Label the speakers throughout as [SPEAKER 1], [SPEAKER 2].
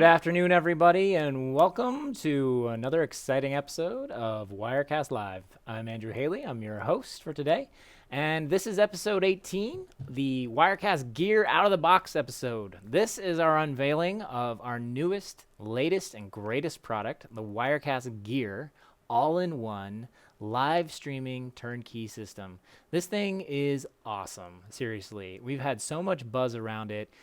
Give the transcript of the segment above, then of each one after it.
[SPEAKER 1] Good afternoon, everybody, and welcome to another exciting episode of Wirecast Live. I'm Andrew Haley. I'm your host for today, and this is episode 18, the Wirecast Gear Out of the Box episode. This is our unveiling of our newest, latest, and greatest product, the Wirecast Gear all-in-one live streaming turnkey system. This thing is awesome. Seriously, we've had so much buzz around it.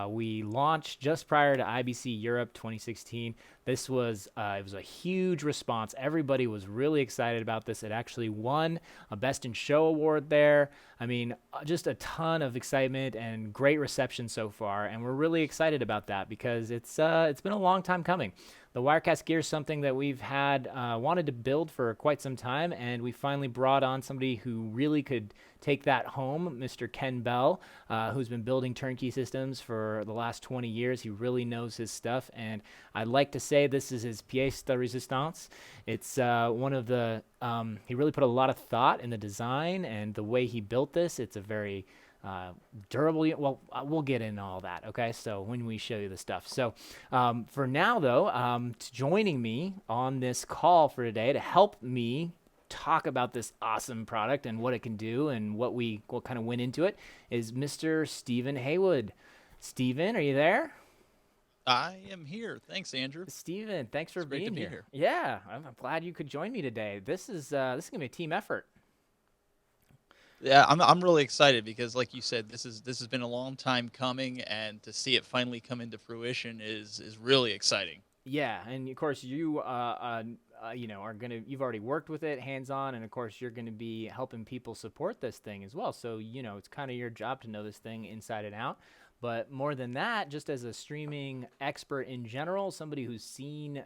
[SPEAKER 1] We launched just prior to IBC Europe 2016. This was it was a huge response. Everybody was really excited about this. It actually won a Best in Show award there. I mean, just a ton of excitement and great reception so far, and we're really excited about that because it's been a long time coming. The Wirecast Gear is something that we've had wanted to build for quite some time, and we finally brought on somebody who really could take that home, Mr. Ken Bell, who's been building turnkey systems for the last 20 years. He really knows his stuff, and I'd like to say this is his pièce de résistance. It's one of the he really put a lot of thought in the design and the way he built this. It's a very durable. Well, we'll get into all that. Okay, so when we show you the stuff. So for now, though, joining me on this call for today to help me talk about this awesome product and what it can do and what kind of went into it is Mr. Stephen Heywood. Stephen, are you there?
[SPEAKER 2] I am here. Thanks, Andrew.
[SPEAKER 1] Stephen, thanks for
[SPEAKER 2] It's great
[SPEAKER 1] being
[SPEAKER 2] to be
[SPEAKER 1] here.
[SPEAKER 2] here.
[SPEAKER 1] Yeah, I'm glad you could join me today. This is gonna be a team effort.
[SPEAKER 2] Yeah, I'm really excited because, like you said, this has been a long time coming, and to see it finally come into fruition is really exciting.
[SPEAKER 1] Yeah, and of course you are you've already worked with it hands on, and of course you're gonna be helping people support this thing as well. So it's kind of your job to know this thing inside and out. But more than that, just as a streaming expert in general, somebody who's seen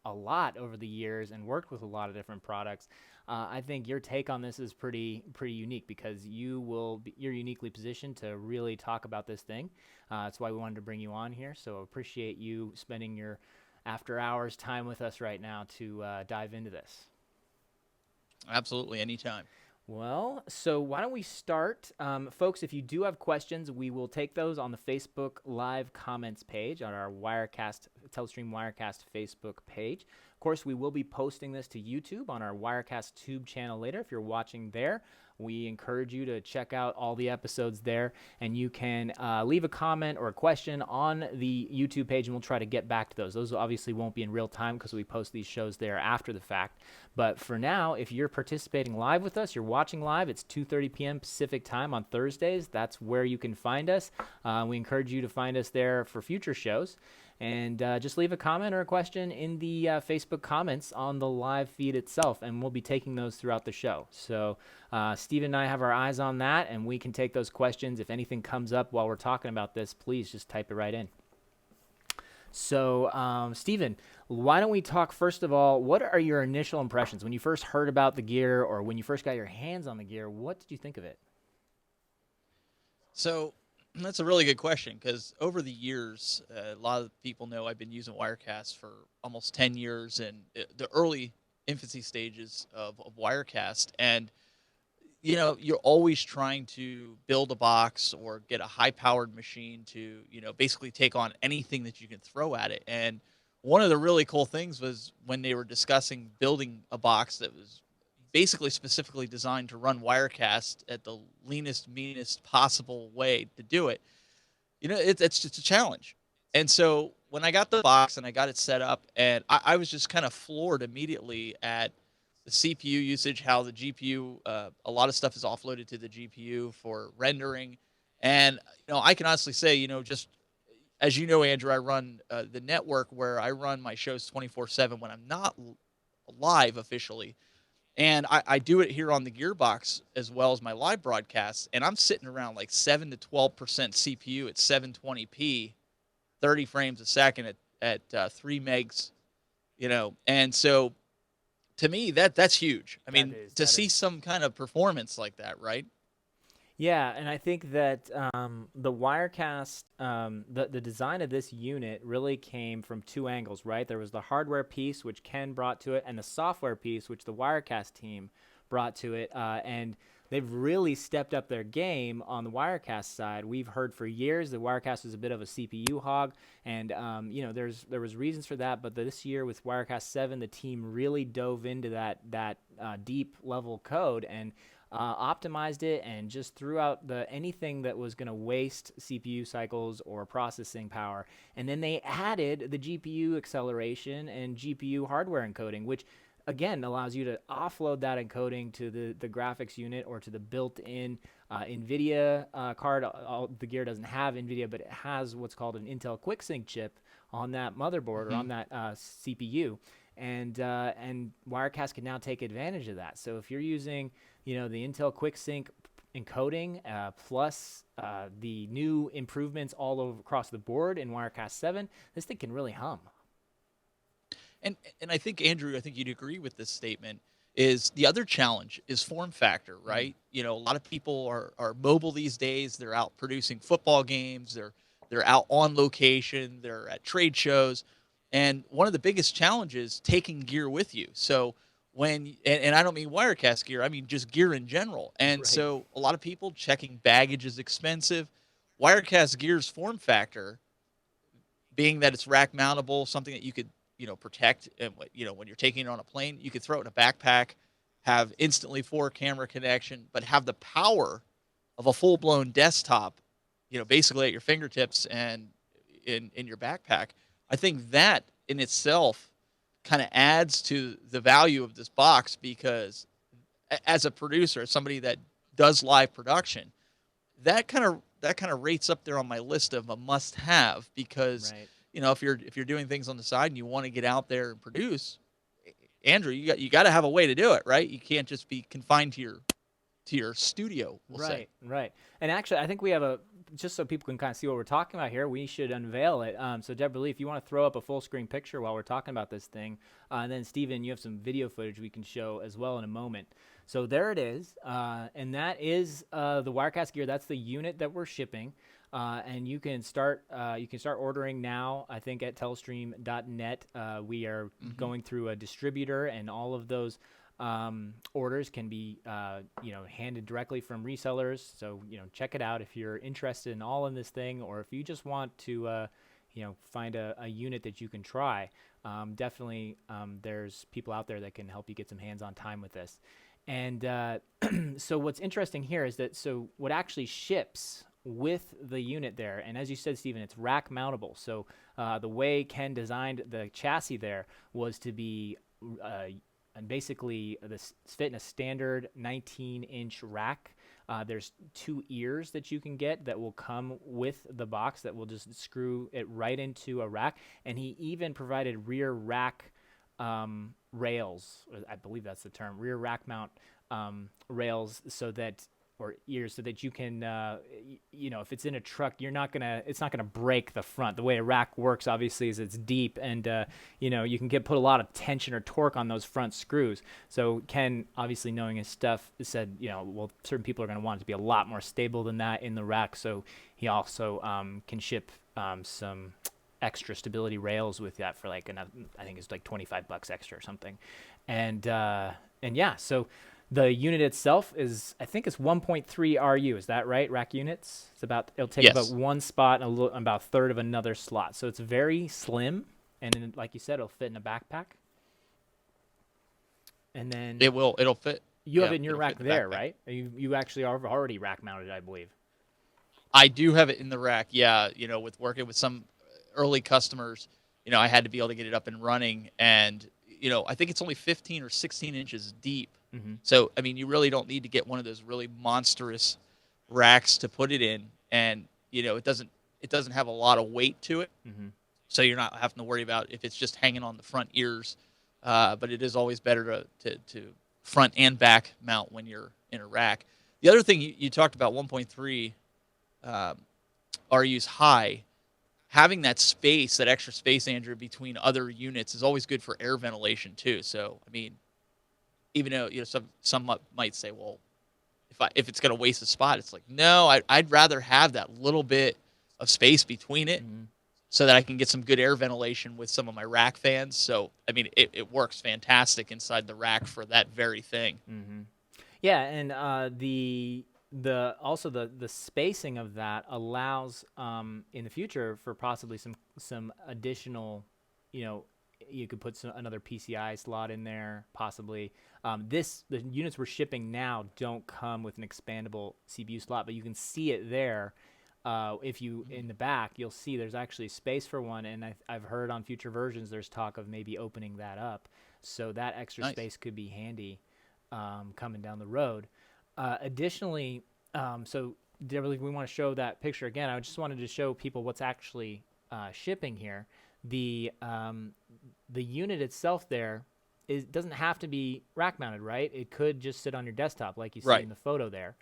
[SPEAKER 1] a lot over the years and worked with a lot of different products, I think your take on this is pretty unique because you're uniquely positioned to really talk about this thing. That's why we wanted to bring you on here. So appreciate you spending your after hours time with us right now to dive into this.
[SPEAKER 2] Absolutely, anytime.
[SPEAKER 1] Well, so why don't we start? Folks, if you do have questions, we will take those on the Facebook Live comments page on our Telestream Wirecast Facebook page. Of course, we will be posting this to YouTube on our Wirecast Tube channel later. If you're watching there, we encourage you to check out all the episodes there, and you can leave a comment or a question on the YouTube page, and we'll try to get back to those. Those obviously won't be in real time because we post these shows there after the fact. But for now, if you're participating live with us, you're watching live, it's 2:30 p.m. Pacific time on Thursdays. That's where you can find us. We encourage you to find us there for future shows. And just leave a comment or a question in the Facebook comments on the live feed itself, and we'll be taking those throughout the show. So Steve and I have our eyes on that, and we can take those questions. If anything comes up while we're talking about this, please just type it right in. So, Stephen, why don't we talk, first of all, what are your initial impressions? When you first heard about the gear or when you first got your hands on the gear, what did you think of it?
[SPEAKER 2] So that's a really good question because over the years, a lot of people know I've been using Wirecast for almost 10 years and the early infancy stages of Wirecast. And you're always trying to build a box or get a high-powered machine to, basically take on anything that you can throw at it. And one of the really cool things was when they were discussing building a box that was basically specifically designed to run Wirecast at the leanest, meanest possible way to do it. It's just a challenge. And so when I got the box and I got it set up, and I was just kind of floored immediately at the CPU usage, how the GPU, a lot of stuff is offloaded to the GPU for rendering. And, I can honestly say, just as you know, Andrew, I run the network where I run my shows 24/7 when I'm not live officially. And I do it here on the Gearbox as well as my live broadcasts. And I'm sitting around like 7 to 12% CPU at 720p, 30 frames a second at 3 megs, And so to me, that's huge. I mean, to see some kind of performance like that, right?
[SPEAKER 1] Yeah, and I think that the Wirecast, the design of this unit really came from two angles, right? There was the hardware piece, which Ken brought to it, and the software piece, which the Wirecast team brought to it. And they've really stepped up their game on the Wirecast side. We've heard for years that Wirecast was a bit of a CPU hog, and there was reasons for that. But this year with Wirecast 7, the team really dove into that deep level code and optimized it, and just threw out anything that was going to waste CPU cycles or processing power. And then they added the GPU acceleration and GPU hardware encoding, which again allows you to offload that encoding to the graphics unit or to the built-in NVIDIA card. The Gear doesn't have NVIDIA, but it has what's called an Intel QuickSync chip on that motherboard or on that CPU. And Wirecast can now take advantage of that. So if you're using, the Intel QuickSync encoding plus the new improvements all over across the board in Wirecast 7, this thing can really hum.
[SPEAKER 2] And I think, Andrew, I think you'd agree with this statement, is the other challenge is form factor, right? A lot of people are mobile these days. They're out producing football games. They're out on location. They're at trade shows. And one of the biggest challenges, taking gear with you. So and I don't mean Wirecast gear, I mean just gear in general. And
[SPEAKER 1] Right.
[SPEAKER 2] so a lot of people, checking baggage is expensive. Wirecast gear's form factor, being that it's rack mountable, something that you could protect, and when you're taking it on a plane, you could throw it in a backpack, have instantly 4-camera connection, but have the power of a full-blown desktop, basically at your fingertips and in your backpack. I think that in itself kind of adds to the value of this box, because as a producer, as somebody that does live production, that kind of rates up there on my list of a must-have, because
[SPEAKER 1] Right.
[SPEAKER 2] if you're doing things on the side and you want to get out there and produce, Andrew, you got to have a way to do it, right? You can't just be confined to your studio. We'll say.
[SPEAKER 1] Right. And actually, I think we have just so people can kind of see what we're talking about here, we should unveil it. So Deborah Lee, if you want to throw up a full screen picture while we're talking about this thing, and then Stephen, you have some video footage we can show as well in a moment. So there it is, and that is the Wirecast Gear. That's the unit that we're shipping. And you can start ordering now, I think, at telestream.net. We are going through a distributor, and all of those orders can be handed directly from resellers. So check it out if you're interested in all in this thing, or if you just want to find a unit that you can try. Definitely there's people out there that can help you get some hands-on time with this. And so what's interesting here is that what actually ships with the unit there, and as you said, Stephen, it's rack mountable. So the way Ken designed the chassis there was to be basically this fit in a standard 19-inch rack. There's 2 ears that you can get that will come with the box that will just screw it right into a rack. And he even provided rear rack rails, I believe that's the term, rear rack mount rails, or ears, so that you can, if it's in a truck, it's not gonna break the front. The way a rack works, obviously, is it's deep, and you can put a lot of tension or torque on those front screws. So Ken, obviously knowing his stuff, said, certain people are gonna want it to be a lot more stable than that in the rack. So he also can ship some extra stability rails with that for I think it's like $25 extra or something, and yeah, so. The unit itself I think it's 1.3 RU. Is that right? Rack units. It'll take about one spot and about a third of another slot. So it's very slim, and like you said, it'll fit in a backpack. And then
[SPEAKER 2] it'll fit.
[SPEAKER 1] You have it in your rack there, right? You actually are already rack mounted, I believe.
[SPEAKER 2] I do have it in the rack. Yeah, with working with some early customers, I had to be able to get it up and running, and I think it's only 15 or 16 inches deep. Mm-hmm. So, you really don't need to get one of those really monstrous racks to put it in, and it doesn't have a lot of weight to it. Mm-hmm. So you're not having to worry about if it's just hanging on the front ears. But it is always better to front and back mount when you're in a rack. The other thing you talked about, 1.3 RUs high. Having that space, that extra space, Andrew, between other units is always good for air ventilation too. So, even though some might say, well, if it's going to waste a spot, it's like, no, I'd rather have that little bit of space between it, so that I can get some good air ventilation with some of my rack fans. So, it works fantastic inside the rack for that very thing.
[SPEAKER 1] Mm-hmm. Yeah, and the spacing of that allows in the future for possibly some additional, you know, you could put another PCI slot in there possibly. The units we're shipping now don't come with an expandable CPU slot, but you can see it there. If you in the back, you'll see there's actually space for one, and I've heard on future versions there's talk of maybe opening that up, so that extra
[SPEAKER 2] Nice.
[SPEAKER 1] space could be handy coming down the road. Additionally, so Deborah, we want to show that picture again. I just wanted to show people what's actually shipping here. The unit itself there doesn't have to be rack mounted, right? It could just sit on your desktop like you see in the photo there.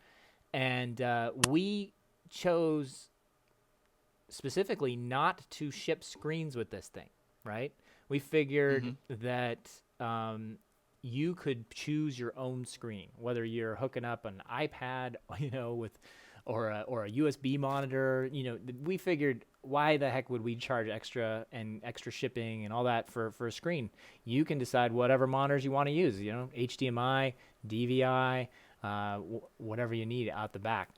[SPEAKER 1] And we chose specifically not to ship screens with this thing, right? We figured that you could choose your own screen, whether you're hooking up an iPad, you know, with or a USB monitor. You know, we figured, why the heck would we charge extra shipping and all that for a screen? You can decide whatever monitors you want to use, you know, HDMI, DVI, whatever you need out the back.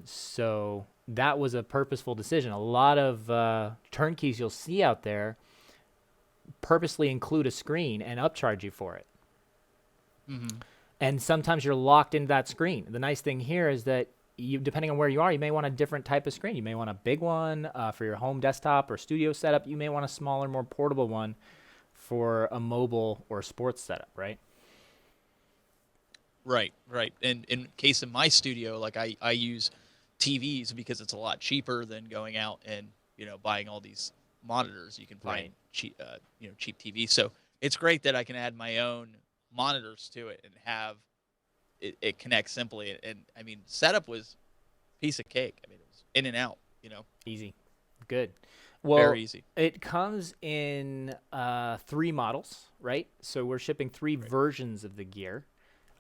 [SPEAKER 1] So that was a purposeful decision. A lot of turnkeys you'll see out there purposely include a screen and upcharge you for it. And sometimes you're locked into that screen. The nice thing here is that you, depending on where you are, you may want a different type of screen. You may want a big one for your home desktop or studio setup. You may want a smaller, more portable one for a mobile or sports setup, right?
[SPEAKER 2] Right. And in case of my studio, like I use TVs because it's a lot cheaper than going out and, you know, buying all these monitors. You can find cheap TVs. So it's great that I can add my own monitors to it and have it connect simply. And I mean, setup was piece of cake. I mean, it was in and out, you know.
[SPEAKER 1] Easy. Good. Well,
[SPEAKER 2] very easy.
[SPEAKER 1] It comes in 3 models, right? So we're shipping 3 versions of the gear.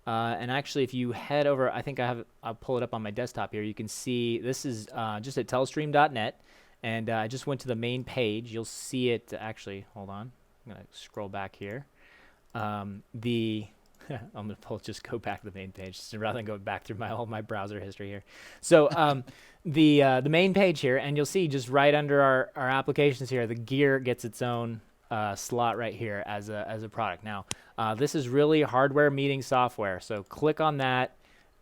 [SPEAKER 1] And actually, if you head over, I think I'll pull it up on my desktop here. You can see this is just at telestream.net. And I just went to the main page. You'll see it. Actually, hold on. I'm going to scroll back here. I'm going to just go back to the main page rather than go back through all my browser history here. So the main page here, and you'll see just right under our applications here, the gear gets its own slot right here as a product. Now, this is really hardware meeting software. So click on that,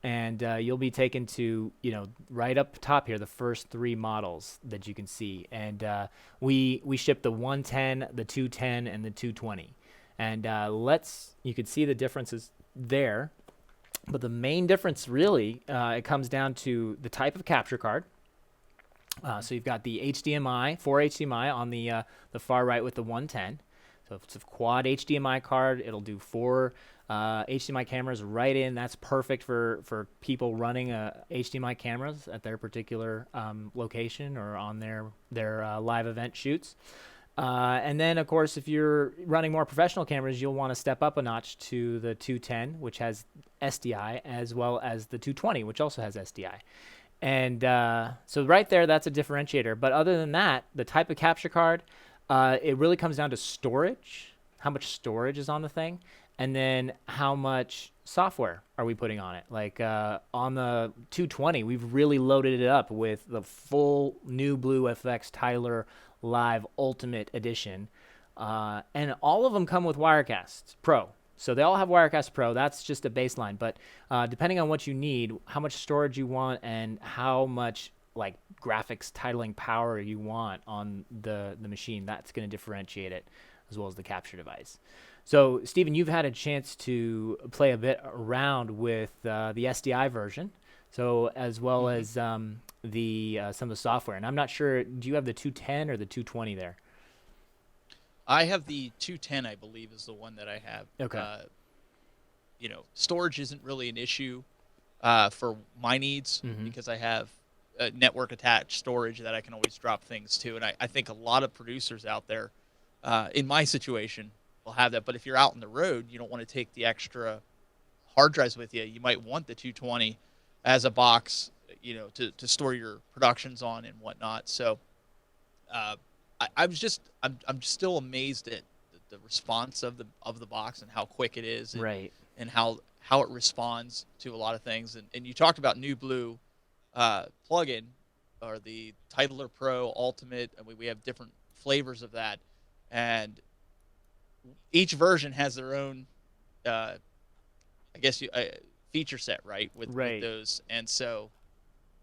[SPEAKER 1] and you'll be taken to, you know, right up top here, the first 3 models that you can see. And we ship the 110, the 210, and the 220. And you can see the differences there. But the main difference really, it comes down to the type of capture card. So you've got the HDMI, 4 HDMI on the far right with the 110. So if it's a quad HDMI card, it'll do 4 HDMI cameras right in. That's perfect for people running HDMI cameras at their particular location or on their live event shoots. And then, of course, if you're running more professional cameras, you'll want to step up a notch to the 210, which has SDI, as well as the 220, which also has SDI. And so right there, that's a differentiator. But other than that, the type of capture card, it really comes down to storage, how much storage is on the thing, and then how much software are we putting on it. Like on the 220, we've really loaded it up with the full new Blue FX Tyler Live Ultimate Edition. And all of them come with Wirecast Pro. So they all have Wirecast Pro. That's just a baseline. But depending on what you need, how much storage you want, and how much like graphics titling power you want on the machine, that's going to differentiate it, as well as the capture device. So, Stephen, you've had a chance to play a bit around with the SDI version, so as well as some of the software. And I'm not sure, do you have the 210 or the 220 there?
[SPEAKER 2] I have the 210, I believe, is the one that I have.
[SPEAKER 1] Okay.
[SPEAKER 2] You know, storage isn't really an issue for my needs because I have network attached storage that I can always drop things to. And I think a lot of producers out there, in my situation, will have that. But if you're out on the road, you don't want to take the extra hard drives with you. You might want the 220 as a box, you know, to store your productions on and whatnot. So I'm still amazed at the response of the box and how quick it is. And,
[SPEAKER 1] right.
[SPEAKER 2] and how it responds to a lot of things. And you talked about New Blue plugin, or the Titler Pro Ultimate, and we have different flavors of that, and each version has their own, I guess feature set, right? With
[SPEAKER 1] Right.
[SPEAKER 2] those, and so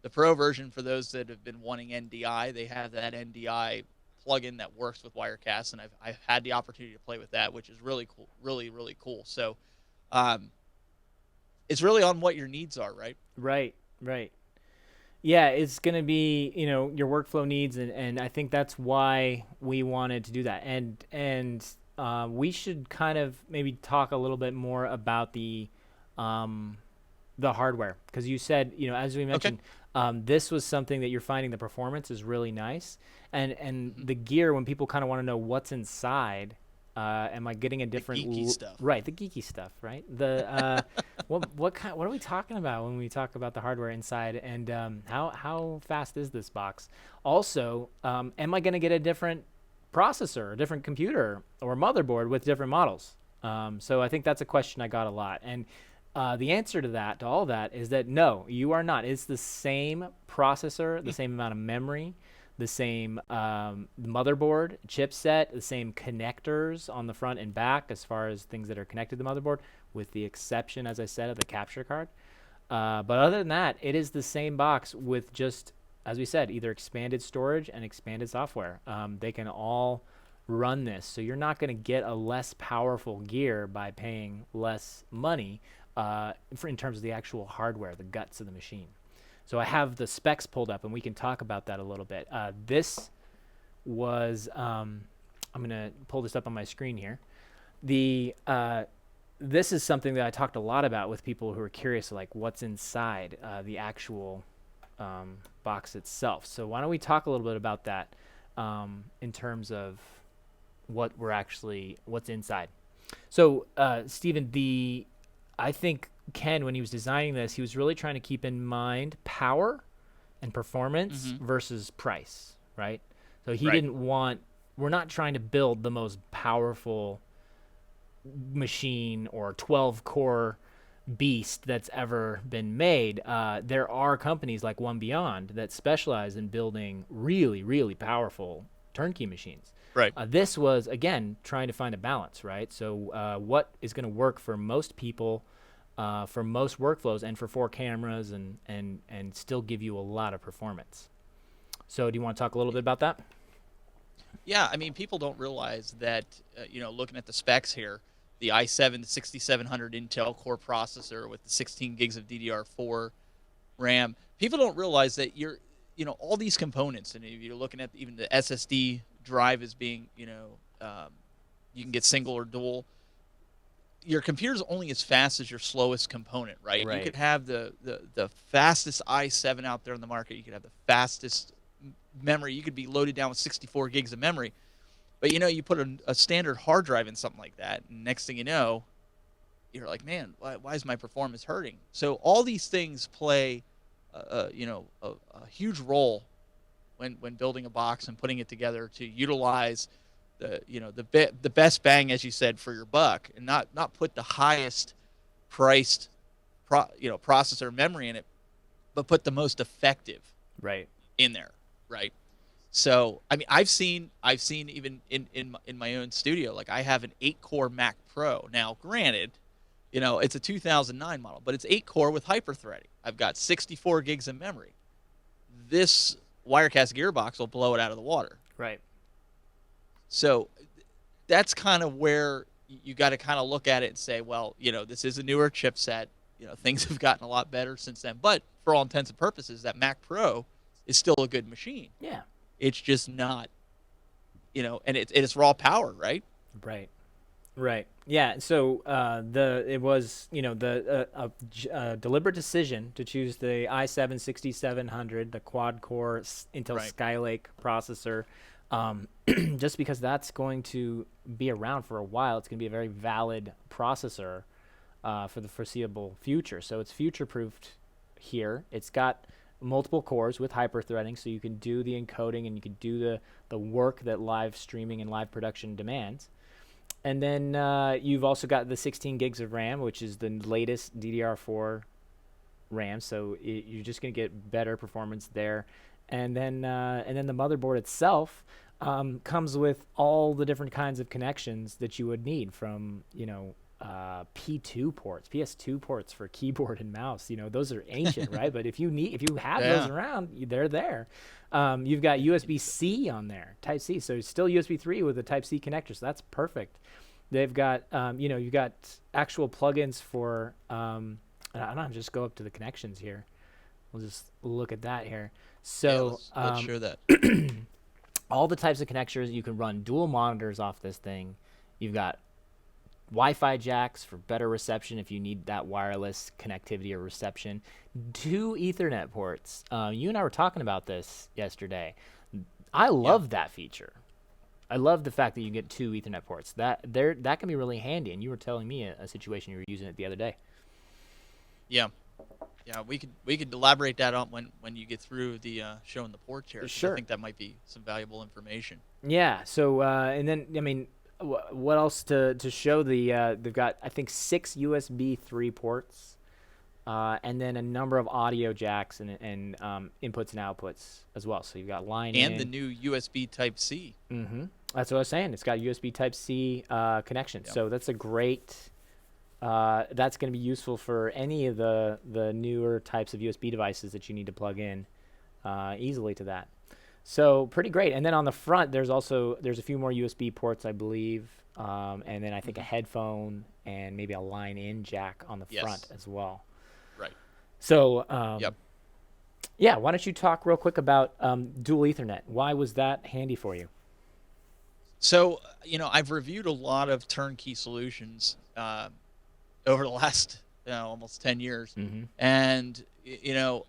[SPEAKER 2] the Pro version, for those that have been wanting NDI, they have that NDI plugin that works with Wirecast, and I've had the opportunity to play with that, which is really cool, really cool. So, um, it's really on what your needs are, right?
[SPEAKER 1] Right. Right. Yeah, it's going to be, your workflow needs, and I think that's why we wanted to do that. And we should kind of maybe talk a little bit more about the hardware, because you said, as we
[SPEAKER 2] Okay.
[SPEAKER 1] mentioned, this was something that you're finding the performance is really nice, and
[SPEAKER 2] Hmm.
[SPEAKER 1] the gear, when people kind of want to know what's inside, am I getting a
[SPEAKER 2] The
[SPEAKER 1] different
[SPEAKER 2] geeky stuff.
[SPEAKER 1] right, the geeky stuff, right? The what are we talking about when we talk about the hardware inside, and how fast is this box? Also, am I going to get a different processor, a different computer, or motherboard with different models? So I think that's a question I got a lot, and the answer to that, to all that, is that no, you are not. It's the same processor, the same amount of memory, the same motherboard, chipset, the same connectors on the front and back as far as things that are connected to the motherboard, with the exception, as I said, of the capture card. But other than that, it is the same box with just, as we said, either expanded storage and expanded software. They can all run this. So you're not going to get a less powerful gear by paying less money in terms of the actual hardware, the guts of the machine. So I have the specs pulled up, and we can talk about that a little bit. This was, I'm going to pull this up on my screen here. This is something that I talked a lot about with people who are curious, like what's inside the actual box itself. So why don't we talk a little bit about that in terms of what's inside. So Stephen, I think Ken, when he was designing this, he was really trying to keep in mind power and performance
[SPEAKER 2] Hmm.
[SPEAKER 1] versus price, right? So he
[SPEAKER 2] Right.
[SPEAKER 1] didn't want, we're not trying to build the most powerful machine or 12 core beast that's ever been made. There are companies like One Beyond that specialize in building really, really powerful turnkey machines.
[SPEAKER 2] Right.
[SPEAKER 1] This was, again, trying to find a balance, right? So what is going to work for most people, for most workflows, and for 4 cameras, and still give you a lot of performance. So do you want to talk a little bit about that?
[SPEAKER 2] Yeah, I mean, people don't realize that, looking at the specs here, the i7 6700 Intel Core processor with the 16 gigs of DDR4 RAM. People don't realize that all these components, and if you're looking at even the SSD drive as being, you can get single or dual. Your computer's only as fast as your slowest component, right? You
[SPEAKER 1] Right.
[SPEAKER 2] could have the fastest i7 out there in the market. You could have the fastest memory. You could be loaded down with 64 gigs of memory. But you put a standard hard drive in something like that, and next thing you know, you're like, man, why is my performance hurting? So all these things play, a huge role when building a box and putting it together to utilize the best bang, as you said, for your buck, and not put the highest priced processor memory in it, but put the most effective
[SPEAKER 1] Right.
[SPEAKER 2] in there, right? So I mean, I've seen even in my own studio, like I have an 8-core Mac Pro. Now, granted, it's a 2009 model, but it's 8-core with hyperthreading. I've got 64 gigs of memory. This Wirecast Gearbox will blow it out of the water.
[SPEAKER 1] Right.
[SPEAKER 2] So that's kind of where you got to kind of look at it and say, well, this is a newer chipset. Things have gotten a lot better since then. But for all intents and purposes, that Mac Pro is still a good machine.
[SPEAKER 1] Yeah.
[SPEAKER 2] It's just not, and it's raw power, right?
[SPEAKER 1] Right. Right. Yeah. So it was, deliberate decision to choose the i7 6700, the quad core Intel
[SPEAKER 2] Right.
[SPEAKER 1] Skylake processor, just because that's going to be around for a while. It's going to be a very valid processor for the foreseeable future. So it's future proofed here. It's got multiple cores with hyperthreading, so you can do the encoding and you can do the work that live streaming and live production demands. And then you've also got the 16 gigs of RAM, which is the latest DDR4 RAM. So you're just going to get better performance there. And then the motherboard itself comes with all the different kinds of connections that you would need, from P2 ports, PS2 ports for keyboard and mouse. Those are ancient, right? But if you have those around, they're there. You've got USB-C on there, Type C. So still USB 3 with a Type C connector. So that's perfect. They've got you've got actual plugins for. I don't just go up to the connections here. We'll just look at that here. So
[SPEAKER 2] let's share that.
[SPEAKER 1] all the types of connectors, you can run dual monitors off this thing. You've got Wi-Fi jacks for better reception if you need that wireless connectivity or reception. 2 Ethernet ports. You and I were talking about this yesterday. I love that feature. I love the fact that you get 2 Ethernet ports. That can be really handy. And you were telling me a situation you were using it the other day.
[SPEAKER 2] Yeah, we could elaborate that on when you get through the showing the ports here.
[SPEAKER 1] Sure.
[SPEAKER 2] I think that might be some valuable information.
[SPEAKER 1] Yeah. So and then what else to show? They've got, I think, 6 USB 3 ports, and then a number of audio jacks and inputs and outputs as well. So you've got line
[SPEAKER 2] and
[SPEAKER 1] in.
[SPEAKER 2] The new USB Type C.
[SPEAKER 1] Mm-hmm. That's what I was saying. It's got USB Type C connection.
[SPEAKER 2] Yep.
[SPEAKER 1] So that's a great. That's going to be useful for any of the newer types of USB devices that you need to plug in easily to that. So pretty great. And then on the front, there's a few more USB ports, I believe, and then I think a headphone and maybe a line-in jack on the front as well.
[SPEAKER 2] Right.
[SPEAKER 1] So yeah, why don't you talk real quick about dual Ethernet? Why was that handy for you?
[SPEAKER 2] So I've reviewed a lot of turnkey solutions over the last almost 10 years, and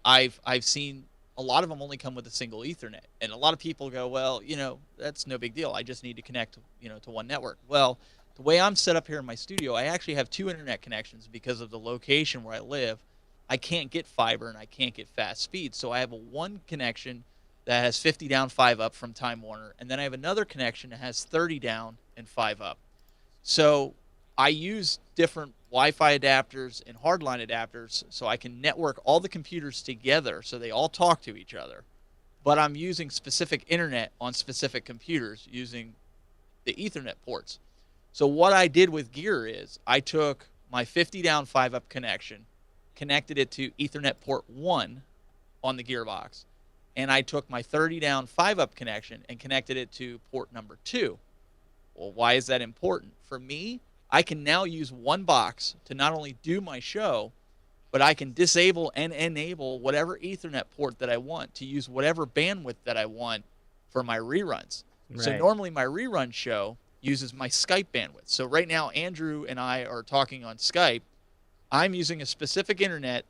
[SPEAKER 2] I've seen a lot of them only come with a single Ethernet, and a lot of people go, well, that's no big deal. I just need to connect, to one network. Well, the way I'm set up here in my studio, I actually have 2 internet connections because of the location where I live. I can't get fiber and I can't get fast speed, so I have one connection that has 50 down, 5 up from Time Warner, and then I have another connection that has 30 down and 5 up. So I use different Wi-Fi adapters and hardline adapters so I can network all the computers together so they all talk to each other. But I'm using specific internet on specific computers using the Ethernet ports. So what I did with Gear is I took my 50 down, 5 up connection, connected it to Ethernet port 1 on the Gearbox, and I took my 30 down, 5 up connection and connected it to port number 2. Well, why is that important? For me, I can now use one box to not only do my show, but I can disable and enable whatever Ethernet port that I want to use whatever bandwidth that I want for my reruns. Right. So normally my rerun show uses my Skype bandwidth. So right now, Andrew and I are talking on Skype. I'm using a specific internet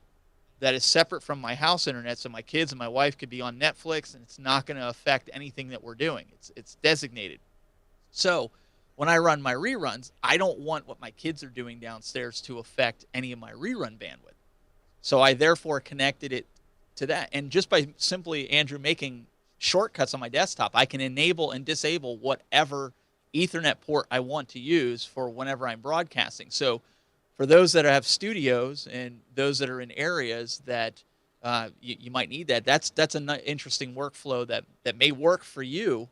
[SPEAKER 2] that is separate from my house internet, so my kids and my wife could be on Netflix, and it's not going to affect anything that we're doing. It's designated. So when I run my reruns, I don't want what my kids are doing downstairs to affect any of my rerun bandwidth. So I therefore connected it to that. And just by simply, Andrew, making shortcuts on my desktop, I can enable and disable whatever Ethernet port I want to use for whenever I'm broadcasting. So for those that have studios and those that are in areas that you might need that's an interesting workflow that may work for you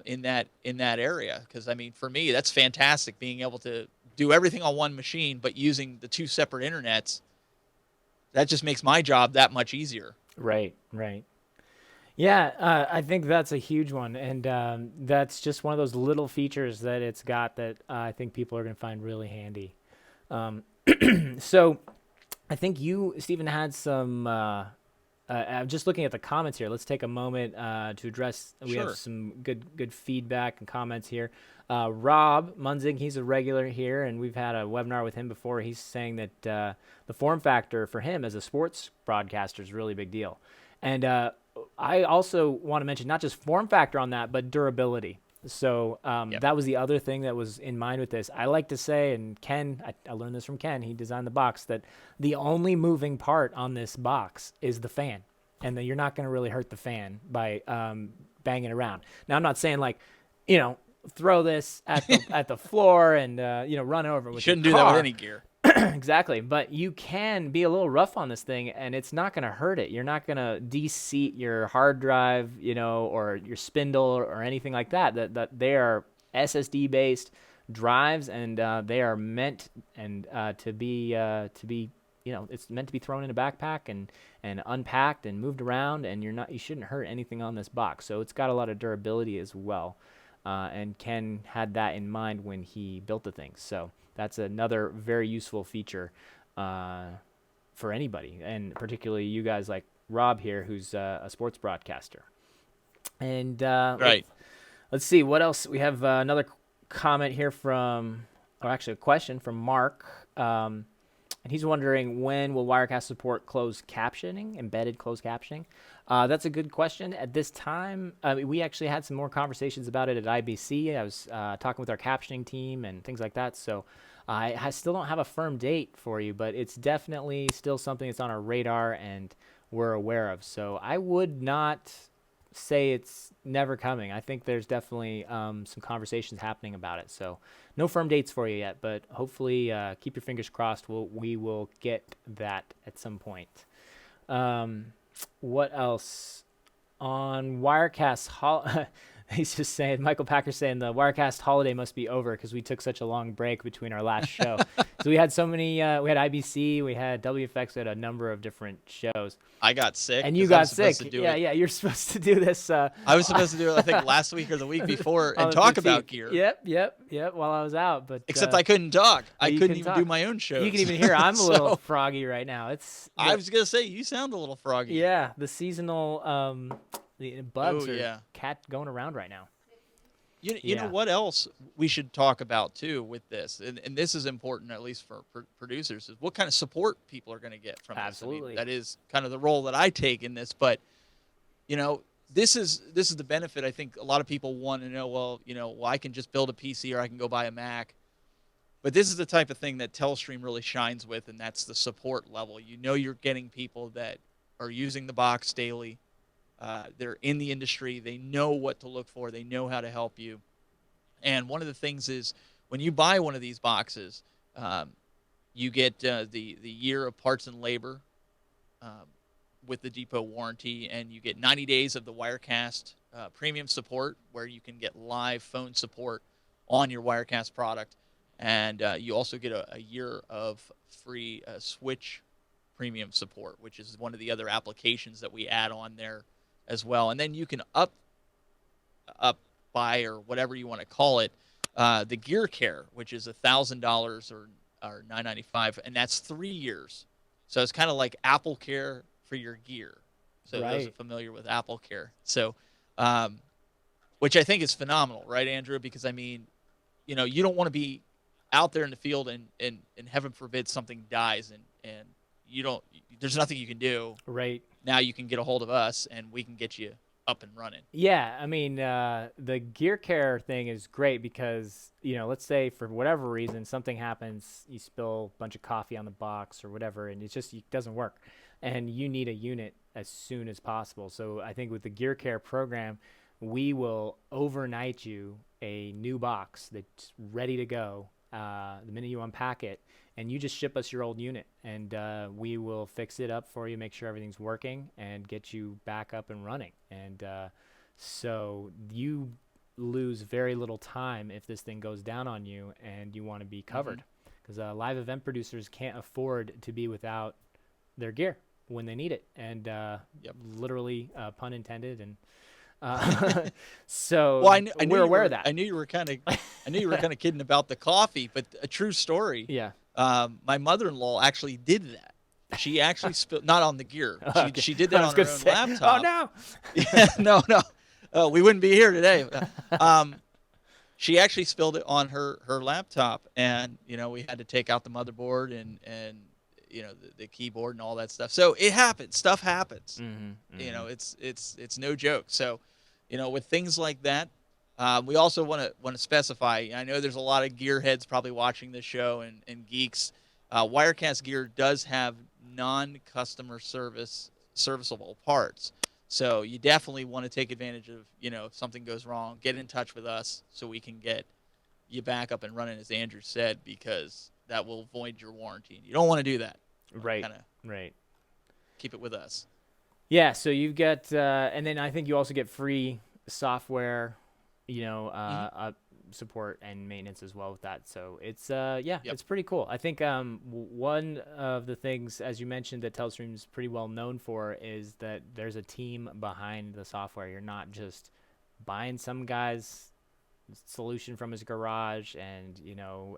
[SPEAKER 2] in that area. Because for me, that's fantastic, being able to do everything on one machine but using the 2 separate internets. That just makes my job that much easier.
[SPEAKER 1] Right. Yeah, I think that's a huge one, and that's just one of those little features that it's got that I think people are going to find really handy. So I think you, Stephen, had some, I'm just looking at the comments here. Let's take a moment to address, we have some good feedback and comments here. Rob Munzing, he's a regular here, and we've had a webinar with him before. He's saying that the form factor for him as a sports broadcaster is a really big deal. And I also want to mention not just form factor on that, but durability. So that was the other thing that was in mind with this. I like to say, and Ken, I learned this from Ken, he designed the box, that the only moving part on this box is the fan, and that you're not going to really hurt the fan by banging around. Now, I'm not saying throw this at the floor and run over with
[SPEAKER 2] You shouldn't
[SPEAKER 1] your
[SPEAKER 2] do that with
[SPEAKER 1] car.
[SPEAKER 2] any gear.
[SPEAKER 1] Exactly, but you can be a little rough on this thing, and it's not going to hurt it. You're not going to de-seat your hard drive, or your spindle or anything like that. That they are SSD based drives, and they are meant to be it's meant to be thrown in a backpack and unpacked and moved around, and you shouldn't hurt anything on this box. So it's got a lot of durability as well, and Ken had that in mind when he built the thing. So that's another very useful feature for anybody, and particularly you guys like Rob here, who's a sports broadcaster. And
[SPEAKER 2] Right.
[SPEAKER 1] let's see what else. We have another comment here or actually a question from Mark. And he's wondering, when will Wirecast support closed captioning, embedded closed captioning? That's a good question. At this time, we actually had some more conversations about it at IBC. I was talking with our captioning team and things like that. So I still don't have a firm date for you, but it's definitely still something that's on our radar and we're aware of. So I would not say it's never coming. I think there's definitely some conversations happening about it. So no firm dates for you yet, but hopefully keep your fingers crossed. We will get that at some point. What else? On Wirecast he's just saying, Michael Packer's saying the Wirecast holiday must be over because we took such a long break between our last show. So we had so many, we had IBC, we had WFX, we had a number of different shows.
[SPEAKER 2] I got sick.
[SPEAKER 1] And you got sick. Yeah, you're supposed to do this.
[SPEAKER 2] I was supposed to do it, I think, last week or the week before and talk
[SPEAKER 1] 15th.
[SPEAKER 2] about gear.
[SPEAKER 1] Yep, while I was out. But
[SPEAKER 2] except I couldn't talk. I couldn't even
[SPEAKER 1] talk.
[SPEAKER 2] do my own shows.
[SPEAKER 1] You can even hear I'm a little froggy right now.
[SPEAKER 2] I was going to say, you sound a little froggy.
[SPEAKER 1] Yeah, the seasonal the bugs are going around right now.
[SPEAKER 2] You know what else we should talk about, too, with this, and this is important, at least for producers, is what kind of support people are going to get from
[SPEAKER 1] Absolutely.
[SPEAKER 2] this. I mean, that is kind of the role that I take in this, but, this is the benefit. I think a lot of people want to know, well, I can just build a PC or I can go buy a Mac. But this is the type of thing that Telestream really shines with, and that's the support level. You're getting people that are using the box daily. They're in the industry. They know what to look for. They know how to help you. And one of the things is, when you buy one of these boxes, you get the year of parts and labor with the depot warranty, and you get 90 days of the Wirecast premium support, where you can get live phone support on your Wirecast product. And you also get a year of free Switch premium support, which is one of the other applications that we add on there as well. And then you can up buy, or whatever you want to call it, the Gear Care, which is $1,000 or $995, and that's 3 years. So it's kind of like Apple Care for your gear. So those are familiar with Apple Care. So, which I think is phenomenal, right, Andrew? Because I mean, you don't want to be out there in the field and heaven forbid something dies and there's nothing you can do.
[SPEAKER 1] Right.
[SPEAKER 2] Now you can get a hold of us and we can get you up and running.
[SPEAKER 1] Yeah, I mean, the Gear Care thing is great because, let's say for whatever reason something happens, you spill a bunch of coffee on the box or whatever, and it doesn't work, and you need a unit as soon as possible. So I think with the Gear Care program, we will overnight you a new box that's ready to go the minute you unpack it, and you just ship us your old unit, and we will fix it up for you, make sure everything's working, and get you back up and running. And so you lose very little time if this thing goes down on you and you want to be covered, because live event producers can't afford to be without their gear when they need it, and literally pun intended. And so we're aware of that.
[SPEAKER 2] I knew you were kind of kidding about the coffee, but a true story.
[SPEAKER 1] Yeah.
[SPEAKER 2] My mother-in-law actually did that. She actually spilled, not on the gear. She did that on her own laptop.
[SPEAKER 1] Oh no.
[SPEAKER 2] Yeah, no. We wouldn't be here today. She actually spilled it on her laptop, and we had to take out the motherboard and the keyboard and all that stuff. So it happens. Stuff happens. It's no joke. So, with things like that, we also want to specify. I know there's a lot of gearheads probably watching this show and geeks. Wirecast Gear does have non-customer serviceable parts. So you definitely want to take advantage of, if something goes wrong, get in touch with us so we can get you back up and running, as Andrew said, because that will void your warranty. You don't want to do that.
[SPEAKER 1] Right.
[SPEAKER 2] Kind of
[SPEAKER 1] Right.
[SPEAKER 2] keep it with us.
[SPEAKER 1] Yeah. So you've got, and then I think you also get free software, support and maintenance as well with that. So it's, it's pretty cool. I think one of the things, as you mentioned, that Telestream is pretty well known for is that there's a team behind the software. You're not just buying some guy's solution from his garage, and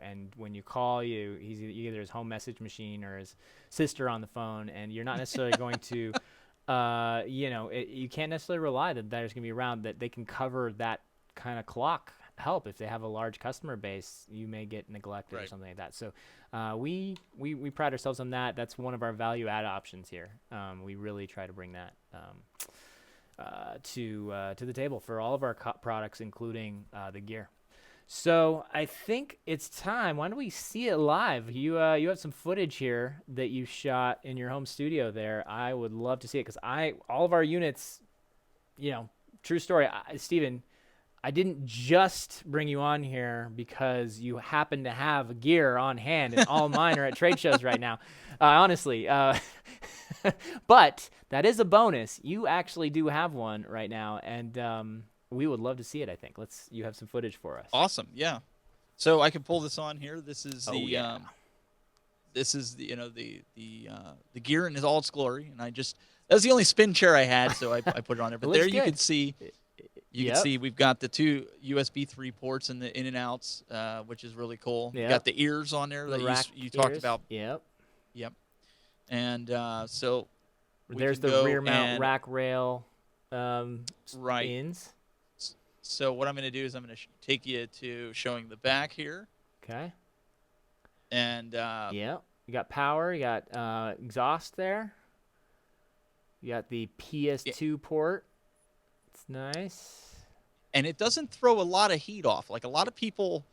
[SPEAKER 1] and when you call, he's either his home message machine or his sister on the phone, and you're not necessarily going to you can't necessarily rely that there's going to be around that they can cover that kind of clock help. If they have a large customer base, you may get neglected or something like that. So we pride ourselves on that. That's one of our value add options here. We really try to bring that to the table for all of our products, including the gear. So I think it's time. Why don't we see it live? You have some footage here that you shot in your home studio there. I would love to see it because all of our units, true story. Stephen, I didn't just bring you on here because you happen to have gear on hand, and all mine are at trade shows right now. Honestly, but that is a bonus. You actually do have one right now, and we would love to see it. I think you have some footage for us.
[SPEAKER 2] Awesome, yeah. So I can pull this on here. This is this is the gear in all its glory, and that's the only spin chair I had, so I put it on there. But there you can see. You can see we've got the two USB 3 ports in the in and outs, which is really cool. You've got the ears on there that you talked about.
[SPEAKER 1] Yep.
[SPEAKER 2] And so
[SPEAKER 1] there's the rear mount rack rail ins.
[SPEAKER 2] So what I'm going to do is I'm going to take you to showing the back here.
[SPEAKER 1] Okay.
[SPEAKER 2] And
[SPEAKER 1] you got power. You got exhaust there. You got the PS2 port. It's nice.
[SPEAKER 2] And it doesn't throw a lot of heat off. Like a lot of people,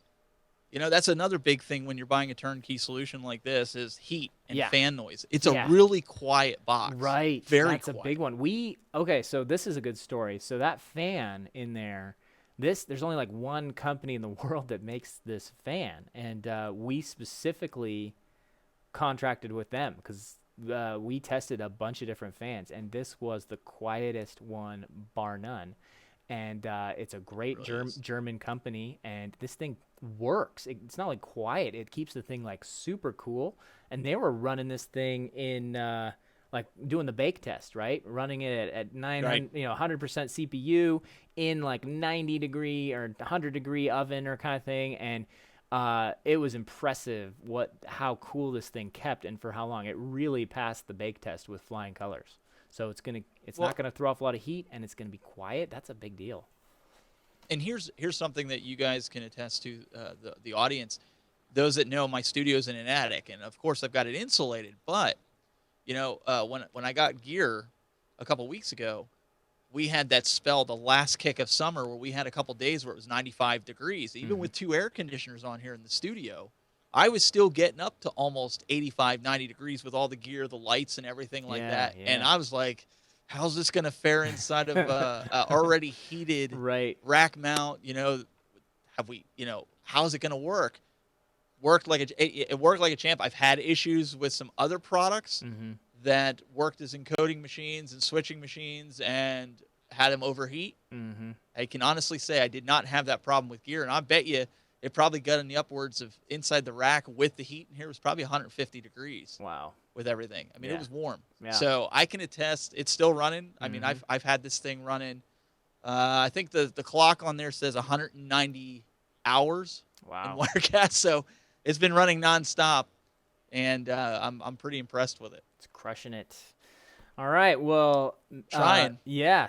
[SPEAKER 2] that's another big thing when you're buying a turnkey solution like this is heat and fan noise. It's a really quiet box.
[SPEAKER 1] Right.
[SPEAKER 2] Very
[SPEAKER 1] That's quiet. A big one. So this is a good story. So that fan in there, there's only like one company in the world that makes this fan. And we specifically contracted with them because we tested a bunch of different fans, and this was the quietest one, bar none. And it's a great German company, and this thing works. It's not like quiet. It keeps the thing like super cool. And they were running this thing in like doing the bake test, right? Running it at 900, 100% CPU in like 90 degree or 100 degree oven or kind of thing. And it was impressive how cool this thing kept and for how long. It really passed the bake test with flying colors. So it's not gonna throw off a lot of heat, and it's gonna be quiet. That's a big deal.
[SPEAKER 2] And here's something that you guys can attest to, the audience, those that know my studio's in an attic, and of course I've got it insulated. But when I got gear a couple weeks ago, we had that spell, the last kick of summer, where we had a couple days where it was 95 degrees. Even with two air conditioners on here in the studio, I was still getting up to almost 85, 90 degrees with all the gear, the lights, and everything like that. Yeah. And I was like, how's this going to fare inside of already heated rack mount? How's it going to work? It worked like a champ. I've had issues with some other products that worked as encoding machines and switching machines and had them overheat. I can honestly say I did not have that problem with gear, and I bet you it probably got in the upwards of inside the rack with the heat in here. It was probably 150 degrees.
[SPEAKER 1] Wow.
[SPEAKER 2] With everything. I mean, it was warm. Yeah. So I can attest it's still running. I mean, I've had this thing running. I think the clock on there says 190 hours in Wirecast. So it's been running nonstop, and I'm pretty impressed with it.
[SPEAKER 1] It's crushing it. All right. Well,
[SPEAKER 2] trying.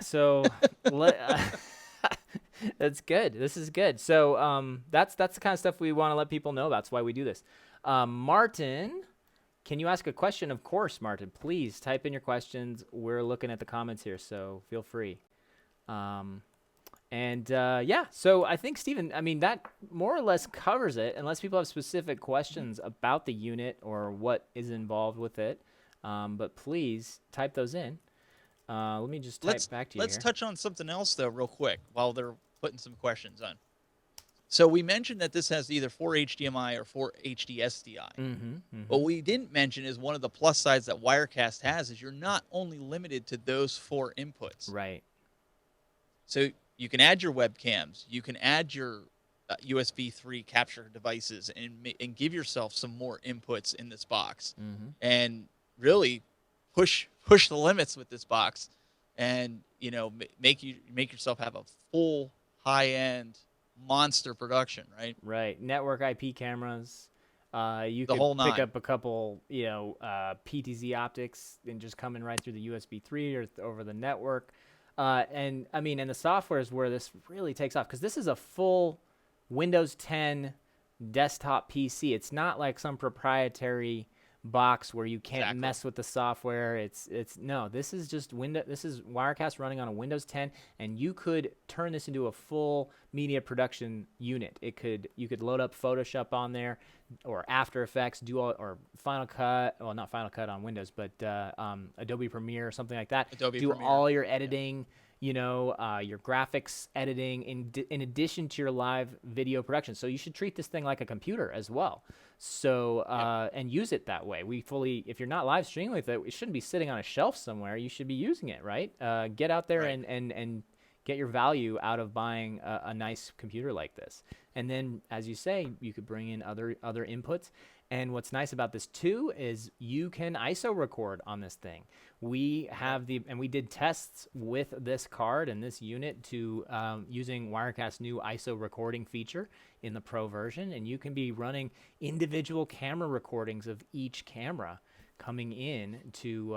[SPEAKER 1] So that's good. This is good. So that's the kind of stuff we want to let people know about. That's why we do this. Martin, can you ask a question? Of course, Martin. Please type in your questions. We're looking at the comments here, so feel free. So I think, Stephen, I mean, that more or less covers it, unless people have specific questions about the unit or what is involved with it. But please type those in. Let me just type back to you
[SPEAKER 2] Let's
[SPEAKER 1] here.
[SPEAKER 2] touch on something else though, real quick, while they're putting some questions on. So we mentioned that this has either 4 HDMI or 4 HD SDI. What we didn't mention is one of the plus sides that Wirecast has is you're not only limited to those 4 inputs.
[SPEAKER 1] Right.
[SPEAKER 2] So you can add your webcams, you can add your USB 3 capture devices, and give yourself some more inputs in this box, and really push the limits with this box, and make yourself have a full high end monster production, right?
[SPEAKER 1] Right. Network IP cameras. You
[SPEAKER 2] The
[SPEAKER 1] could
[SPEAKER 2] whole
[SPEAKER 1] pick
[SPEAKER 2] nine.
[SPEAKER 1] up a couple, PTZ optics and just coming right through the USB 3 or over the network. And I mean, and the software is where this really takes off, because this is a full Windows 10 desktop PC. It's not like some proprietary box where you can't mess with the software. No, this is just this is Wirecast running on a Windows 10, and you could turn this into a full media production unit. You could load up Photoshop on there, or After Effects, or Final Cut. Well, not Final Cut on Windows, but Adobe Premiere or something like that.
[SPEAKER 2] Adobe
[SPEAKER 1] do
[SPEAKER 2] Premiere.
[SPEAKER 1] all your editing. Your graphics editing in addition to your live video production. So you should treat this thing like a computer as well. So and use it that way. If you're not live streaming with it, it shouldn't be sitting on a shelf somewhere. You should be using it, right? Get out there and get your value out of buying a nice computer like this. And then, as you say, you could bring in other inputs. And what's nice about this too is you can ISO record on this thing. We did tests with this card and this unit to using Wirecast's new ISO recording feature in the Pro version, and you can be running individual camera recordings of each camera coming in to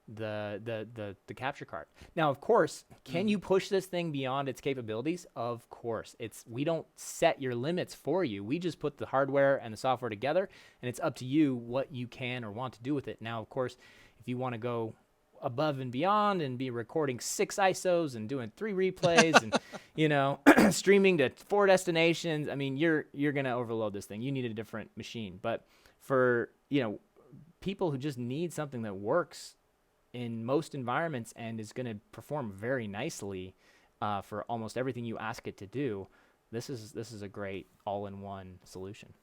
[SPEAKER 1] the capture card. Now, of course, can you push this thing beyond its capabilities? Of course. We don't set your limits for you. We just put the hardware and the software together, and it's up to you what you can or want to do with it. Now, of course, if you want to go above and beyond and be recording 6 ISOs and doing 3 replays and streaming to 4 destinations, I mean, you're going to overload this thing. You need a different machine. But for people who just need something that works in most environments and is going to perform very nicely for almost everything you ask it to do, this is a great all-in-one solution.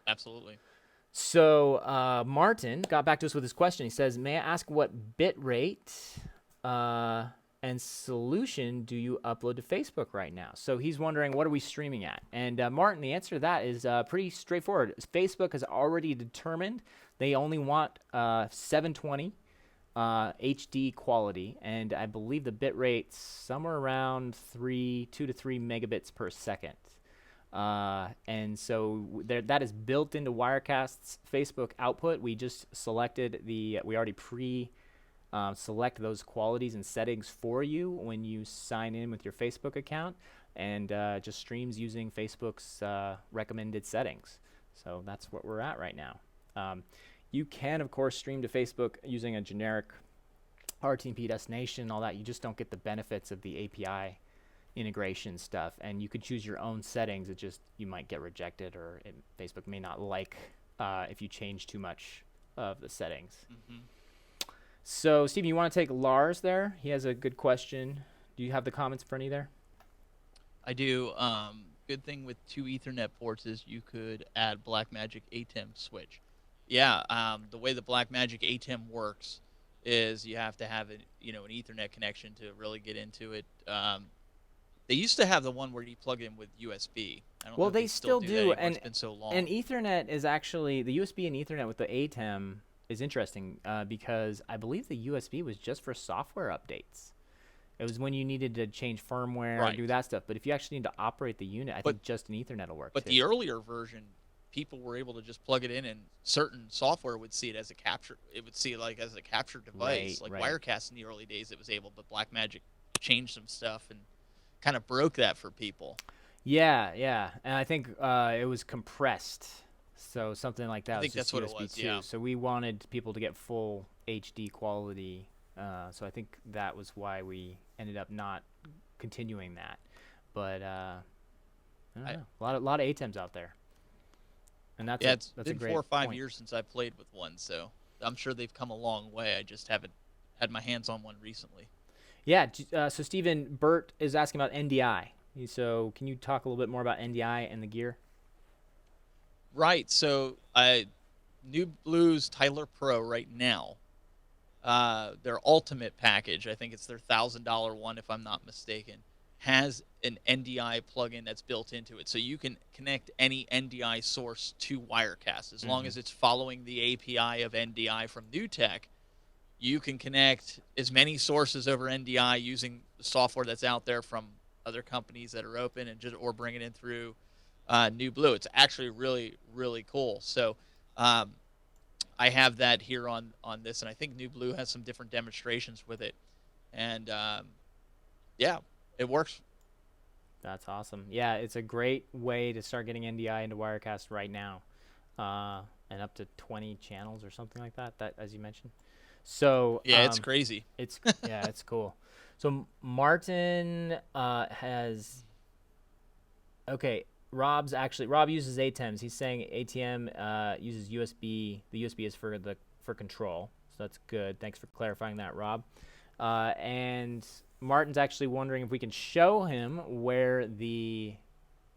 [SPEAKER 2] Absolutely.
[SPEAKER 1] So Martin got back to us with his question. He says, may I ask what bit rate and solution do you upload to Facebook right now? So he's wondering, what are we streaming at? And Martin, the answer to that is pretty straightforward. Facebook has already determined they only want 720 HD quality, and I believe the bit rate's somewhere around 2 to 3 megabits per second. And so that is built into Wirecast's Facebook output. We just selected we already select those qualities and settings for you when you sign in with your Facebook account, and just streams using Facebook's recommended settings. So that's what we're at right now. You can, of course, stream to Facebook using a generic RTMP destination and all that. You just don't get the benefits of the API integration stuff, and you could choose your own settings. It just, you might get rejected, or Facebook may not like if you change too much of the settings. So Stephen, you want to take Lars there? He has a good question. Do you have the comments in front of you there?
[SPEAKER 2] I do. Good thing with 2 Ethernet ports is you could add Blackmagic ATEM switch. Yeah, the way the Blackmagic ATEM works is you have to have an Ethernet connection to really get into it. They used to have the one where you plug in with USB. I don't know if
[SPEAKER 1] they still do,
[SPEAKER 2] and it's been so long.
[SPEAKER 1] And Ethernet is actually, the USB and Ethernet with the ATEM is interesting because I believe the USB was just for software updates. It was when you needed to change firmware and do that stuff. But if you actually need to operate the unit, I think just an Ethernet will work.
[SPEAKER 2] But the earlier version, people were able to just plug it in, and certain software would see it as a capture. It would see it like as a capture device, Wirecast in the early days. It was able, but Blackmagic changed some stuff and kind of broke that for people.
[SPEAKER 1] Yeah, and I think it was compressed, so something like that.
[SPEAKER 2] I think
[SPEAKER 1] was just
[SPEAKER 2] that's
[SPEAKER 1] USB
[SPEAKER 2] what it was.
[SPEAKER 1] 2.
[SPEAKER 2] Yeah.
[SPEAKER 1] So we wanted people to get full HD quality. So I think that was why we ended up not continuing that. But I don't know. A lot of ATEMs out there. And that's
[SPEAKER 2] it's
[SPEAKER 1] a
[SPEAKER 2] been
[SPEAKER 1] great
[SPEAKER 2] 4 or 5
[SPEAKER 1] point.
[SPEAKER 2] years since I played with one, so I'm sure they've come a long way. I just haven't had my hands on one recently.
[SPEAKER 1] Yeah. So Stephen, Bert is asking about NDI. So can you talk a little bit more about NDI and the gear?
[SPEAKER 2] Right. So New Blues Tyler Pro right now, their ultimate package, I think it's their $1,000 one if I'm not mistaken, has an NDI plugin that's built into it. So you can connect any NDI source to Wirecast as long as it's following the API of NDI from NewTek. You can connect as many sources over NDI using the software that's out there from other companies that are open, and just or bring it in through New Blue. It's actually really, really cool. So I have that here on this, and I think New Blue has some different demonstrations with it, and yeah, it works.
[SPEAKER 1] That's awesome. Yeah, it's a great way to start getting NDI into Wirecast right now, and up to 20 channels or something like that. That, as you mentioned. So
[SPEAKER 2] Yeah, it's crazy.
[SPEAKER 1] It's it's cool. So Martin has. Okay, Rob uses ATEMs. He's saying ATM uses USB. The USB is for control, so that's good. Thanks for clarifying that, Rob. And Martin's actually wondering if we can show him where the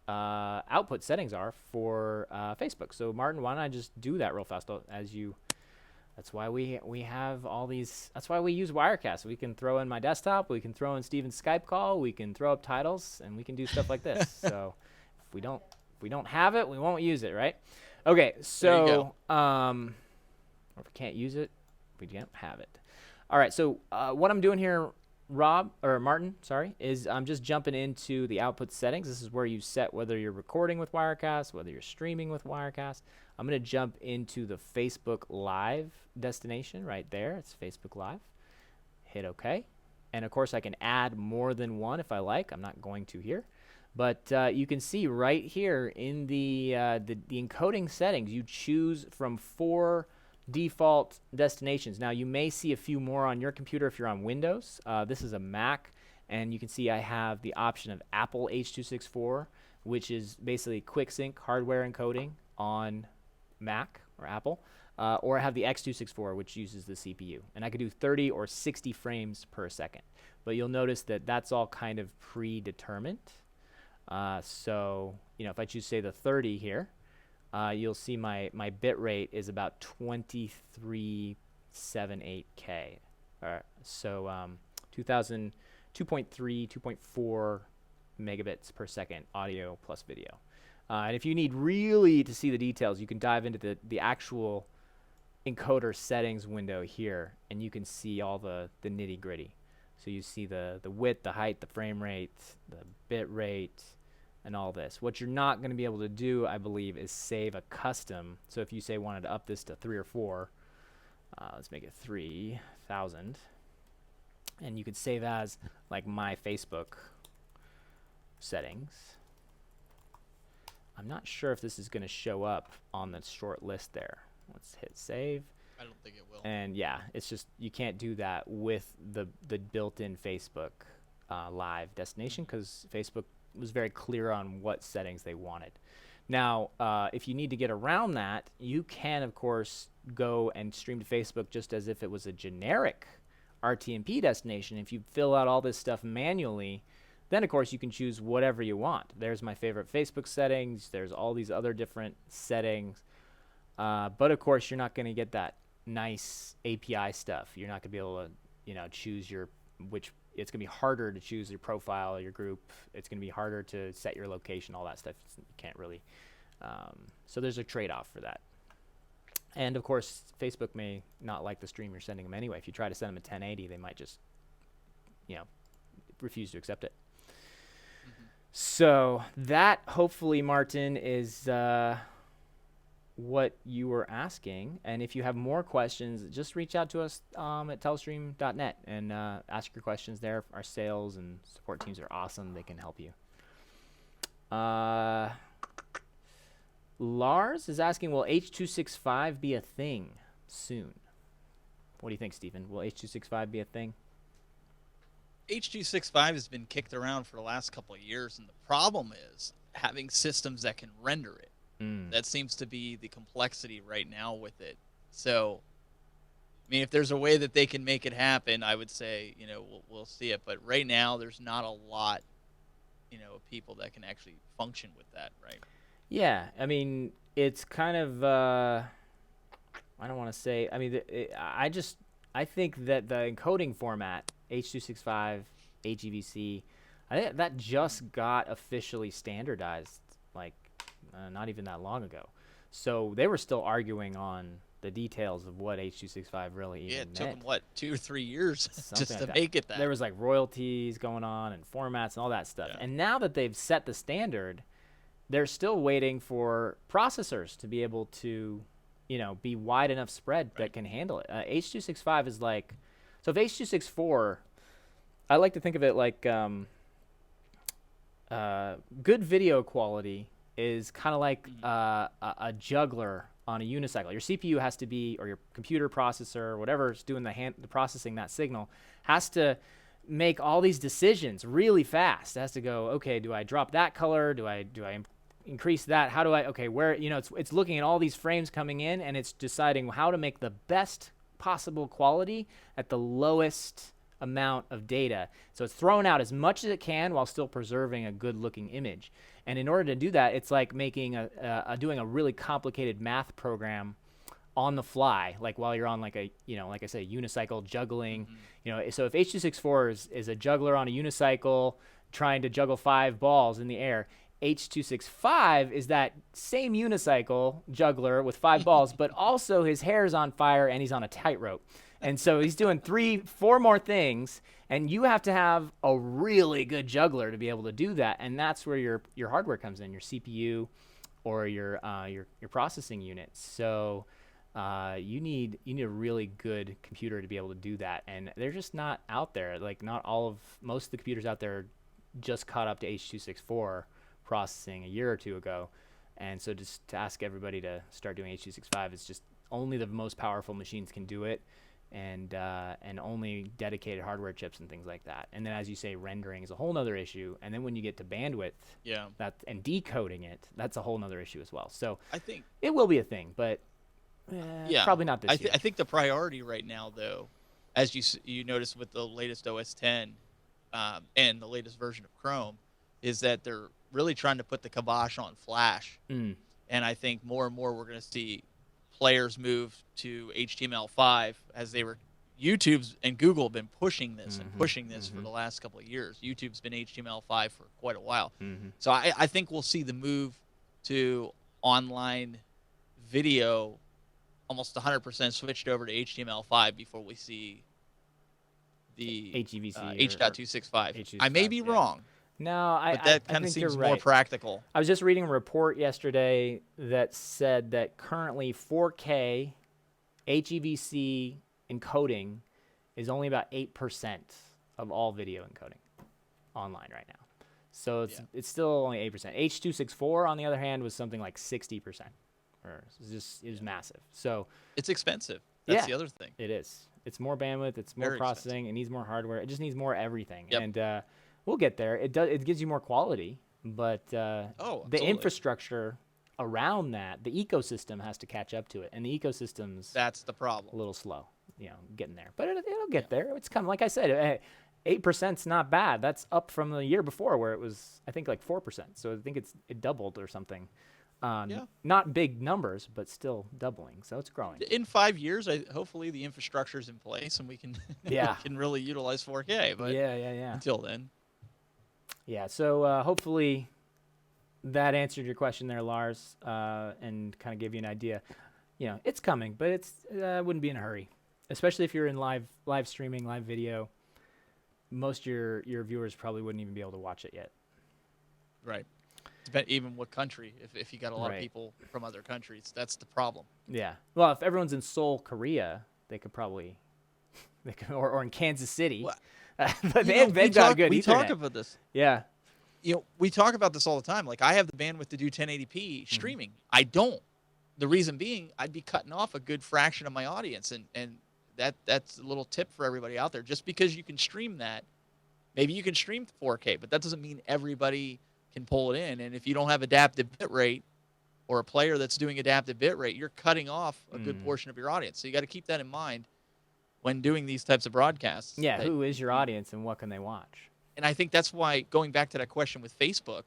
[SPEAKER 1] output settings are for Facebook. So Martin, why don't I just do that real fast as you. That's why we have all these. That's why we use Wirecast. We can throw in my desktop. We can throw in Steven's Skype call. We can throw up titles, and we can do stuff like this. So if we don't have it, we won't use it, right? Okay. So if we can't use it, we don't have it. All right. So what I'm doing here, Martin, is I'm just jumping into the output settings. This is where you set whether you're recording with Wirecast, whether you're streaming with Wirecast. I'm going to jump into the Facebook Live destination right there. It's Facebook Live. Hit OK. And, of course, I can add more than one if I like. I'm not going to here. But you can see right here in the encoding settings, you choose from 4 default destinations. Now, you may see a few more on your computer if you're on Windows. This is a Mac. And you can see I have the option of Apple H.264, which is basically quick sync hardware encoding on Mac or Apple, or I have the X264, which uses the CPU, and I could do 30 or 60 frames per second. But you'll notice that that's all kind of predetermined. So if I choose say the 30 here, you'll see my bit rate is about 2378K. So 2.3, 2.4 megabits per second audio plus video. And if you need really to see the details, you can dive into the actual encoder settings window here, and you can see all the nitty gritty. So you see the width, the height, the frame rate, the bit rate, and all this. What you're not going to be able to do, I believe, is save a custom. So if you say wanted to up this to 3 or 4, let's make it 3,000, and you could save as like my Facebook settings. I'm not sure if this is going to show up on the short list there. Let's hit save.
[SPEAKER 2] I don't think it will.
[SPEAKER 1] And yeah, it's just you can't do that with the built-in Facebook Live destination because Facebook was very clear on what settings they wanted. Now, if you need to get around that, you can, of course, go and stream to Facebook just as if it was a generic RTMP destination. If you fill out all this stuff manually, then, of course, you can choose whatever you want. There's my favorite Facebook settings. There's all these other different settings. But, of course, you're not going to get that nice API stuff. You're not going to be able to, choose which. It's going to be harder to choose your profile, your group. It's going to be harder to set your location, all that stuff. You can't really. So there's a trade-off for that. And, of course, Facebook may not like the stream you're sending them anyway. If you try to send them a 1080, they might just, refuse to accept it. So that, hopefully, Martin, is what you were asking. And if you have more questions, just reach out to us at telestream.net and ask your questions there. Our sales and support teams are awesome. They can help you. Lars is asking, will H.265 be a thing soon? What do you think, Stephen? Will H.265 be a thing?
[SPEAKER 2] H.265 has been kicked around for the last couple of years, and the problem is having systems that can render it. That seems to be the complexity right now with it. So mean, if there's a way that they can make it happen, I would say, we'll see it. But right now, there's not a lot, of people that can actually function with that, right?
[SPEAKER 1] Yeah, I mean, it's kind of I don't want to say. I mean, I think that the encoding format H.265, HEVC, I think that just got officially standardized like not even that long ago. So they were still arguing on the details of what H.265 really even meant.
[SPEAKER 2] It took them, what, 2 or 3 years just to
[SPEAKER 1] like
[SPEAKER 2] make it that.
[SPEAKER 1] There was like royalties going on and formats and all that stuff.
[SPEAKER 2] Yeah.
[SPEAKER 1] And now that they've set the standard, they're still waiting for processors to be able to, be wide enough spread that can handle it. H.265 is like, so if H.264, I like to think of it like good video quality is kind of like a juggler on a unicycle. Your CPU has to be, or your computer processor, or whatever's doing the processing that signal, has to make all these decisions really fast. It has to go, okay, do I drop that color? Do I increase that? How do I, okay, where, it's looking at all these frames coming in, and it's deciding how to make the best possible quality at the lowest amount of data. So it's throwing out as much as it can while still preserving a good looking image. And in order to do that, it's like making doing a really complicated math program on the fly, like while you're on like a, like I say, unicycle juggling. So if H.264 is a juggler on a unicycle trying to juggle 5 balls in the air, H.265 is that same unicycle juggler with 5 balls, but also his hair's on fire and he's on a tightrope. And so he's doing 3-4 more things, and you have to have a really good juggler to be able to do that. And that's where your hardware comes in, your CPU or your processing unit. So you need a really good computer to be able to do that. And they're just not out there. Like most of the computers out there just caught up to H.264 processing a year or two ago. And so just to ask everybody to start doing H.265, it's just only the most powerful machines can do it. And only dedicated hardware chips and things like that. And then, as you say, rendering is a whole nother issue. And then when you get to bandwidth, and decoding it, that's a whole nother issue as well. So
[SPEAKER 2] I think
[SPEAKER 1] it will be a thing, but probably not this year.
[SPEAKER 2] I think the priority right now, though, as you notice with the latest OS 10 and the latest version of Chrome, is that they're really trying to put the kibosh on Flash. And I think more and more we're going to see players move to HTML5 as YouTube's and Google have been pushing this for the last couple of years. YouTube's been HTML5 for quite a while. So I think we'll see the move to online video almost 100% switched over to HTML5 before we see the
[SPEAKER 1] HEVC
[SPEAKER 2] H.265. I may be wrong.
[SPEAKER 1] No,
[SPEAKER 2] but that kind of seems more practical.
[SPEAKER 1] I was just reading a report yesterday that said that currently 4K HEVC encoding is only about 8% of all video encoding online right now. So it's still only 8%. H.264, on the other hand, was something like 60%. It was massive. So
[SPEAKER 2] it's expensive. That's the other thing.
[SPEAKER 1] It is. It's more bandwidth. It's more processing. It needs more hardware. It just needs more everything.
[SPEAKER 2] Yep.
[SPEAKER 1] And we'll get there. It gives you more quality, but the infrastructure around that, the ecosystem has to catch up to it, and the ecosystem's
[SPEAKER 2] that's the problem.
[SPEAKER 1] A little slow, getting there. But it'll get there. It's coming. Like I said, 8%'s not bad. That's up from the year before where it was, I think, like 4%. So I think it doubled or something. Not big numbers, but still doubling. So it's growing.
[SPEAKER 2] In 5 years, hopefully the infrastructure's in place and we can we can really utilize 4K. But until then.
[SPEAKER 1] Yeah, so hopefully that answered your question there, Lars, and kind of gave you an idea. It's coming, but it's wouldn't be in a hurry, especially if you're in live streaming, live video. Most of your viewers probably wouldn't even be able to watch it yet.
[SPEAKER 2] Right. Even what country, if you got a lot of people from other countries, that's the problem.
[SPEAKER 1] Yeah. Well, if everyone's in Seoul, Korea, they could probably, or in Kansas City.
[SPEAKER 2] Well,
[SPEAKER 1] but they've got good Ethernet.
[SPEAKER 2] We talk about this.
[SPEAKER 1] Yeah.
[SPEAKER 2] We talk about this all the time. Like, I have the bandwidth to do 1080p streaming. I don't. The reason being, I'd be cutting off a good fraction of my audience, and that's a little tip for everybody out there. Just because you can stream that, maybe you can stream 4K, but that doesn't mean everybody can pull it in. And if you don't have adaptive bitrate or a player that's doing adaptive bitrate, you're cutting off a good portion of your audience. So you got to keep that in mind. when doing these types of broadcasts.
[SPEAKER 1] Yeah, who is your audience and what can they watch?
[SPEAKER 2] And I think that's why, going back to that question with Facebook,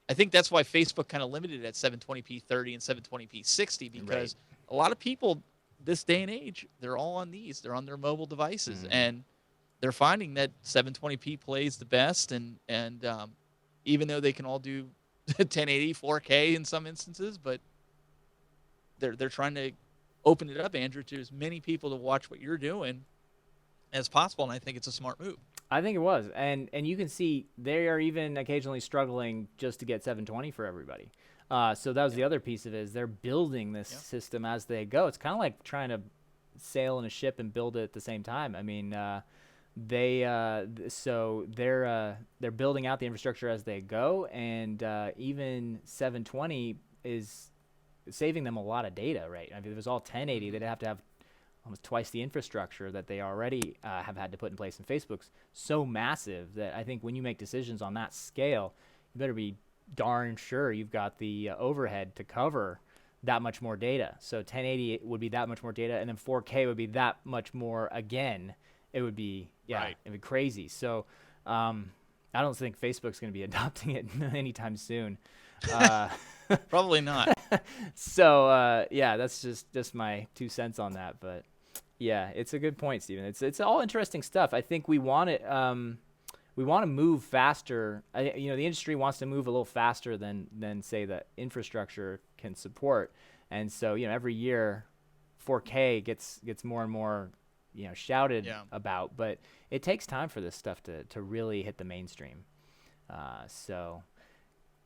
[SPEAKER 2] I think that's why Facebook kind of limited it at 720p 30 and 720p 60, because a lot of people this day and age, they're all on these. They're on their mobile devices, and they're finding that 720p plays the best. And even though they can all do 1080, 4K in some instances, but they're trying to open it up, Andrew, to as many people to watch what you're doing as possible, and I think it's a smart move.
[SPEAKER 1] I think it was, and you can see they are even occasionally struggling just to get 720 for everybody. So that was the other piece of it, is they're building this system as they go. It's kind of like trying to sail in a ship and build it at the same time. I mean, they're building out the infrastructure as they go, and even 720 is saving them a lot of data, right? I mean, if it was all 1080, they'd have to have almost twice the infrastructure that they already have had to put in place. And Facebook's so massive that I think when you make decisions on that scale, you better be darn sure you've got the overhead to cover that much more data. So 1080 would be that much more data, and then 4K would be that much more again. It would be, it'd be crazy. So I don't think Facebook's going to be adopting it anytime soon.
[SPEAKER 2] Probably not.
[SPEAKER 1] So that's just my 2 cents on that. But yeah, it's a good point, Stephen. It's all interesting stuff. I think we want it. We want to move faster. The industry wants to move a little faster than say the infrastructure can support. And so every year, 4K gets more and more shouted about. But it takes time for this stuff to really hit the mainstream.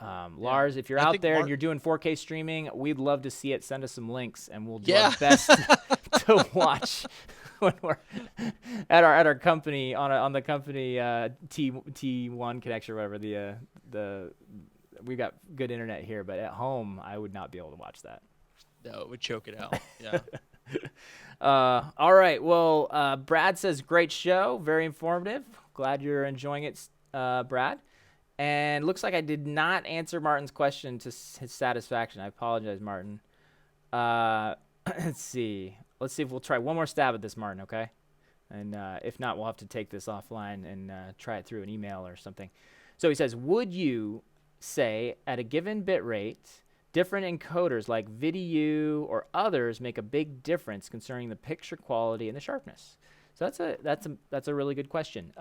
[SPEAKER 1] Lars, if you're out there and you're doing 4K streaming, we'd love to see it. Send us some links, and we'll do our best to watch when we're at our company on the company T1 connection or whatever. We got good internet here, but at home I would not be able to watch that.
[SPEAKER 2] No, it would choke it out. Yeah.
[SPEAKER 1] All right. Well, Brad says great show, very informative. Glad you're enjoying it, Brad. And looks like I did not answer Martin's question to his satisfaction. I apologize, Martin. Let's see if we'll try one more stab at this, Martin, okay? And if not, we'll have to take this offline and try it through an email or something. So he says, would you say at a given bit rate, different encoders like VDU or others make a big difference concerning the picture quality and the sharpness? So that's a really good question.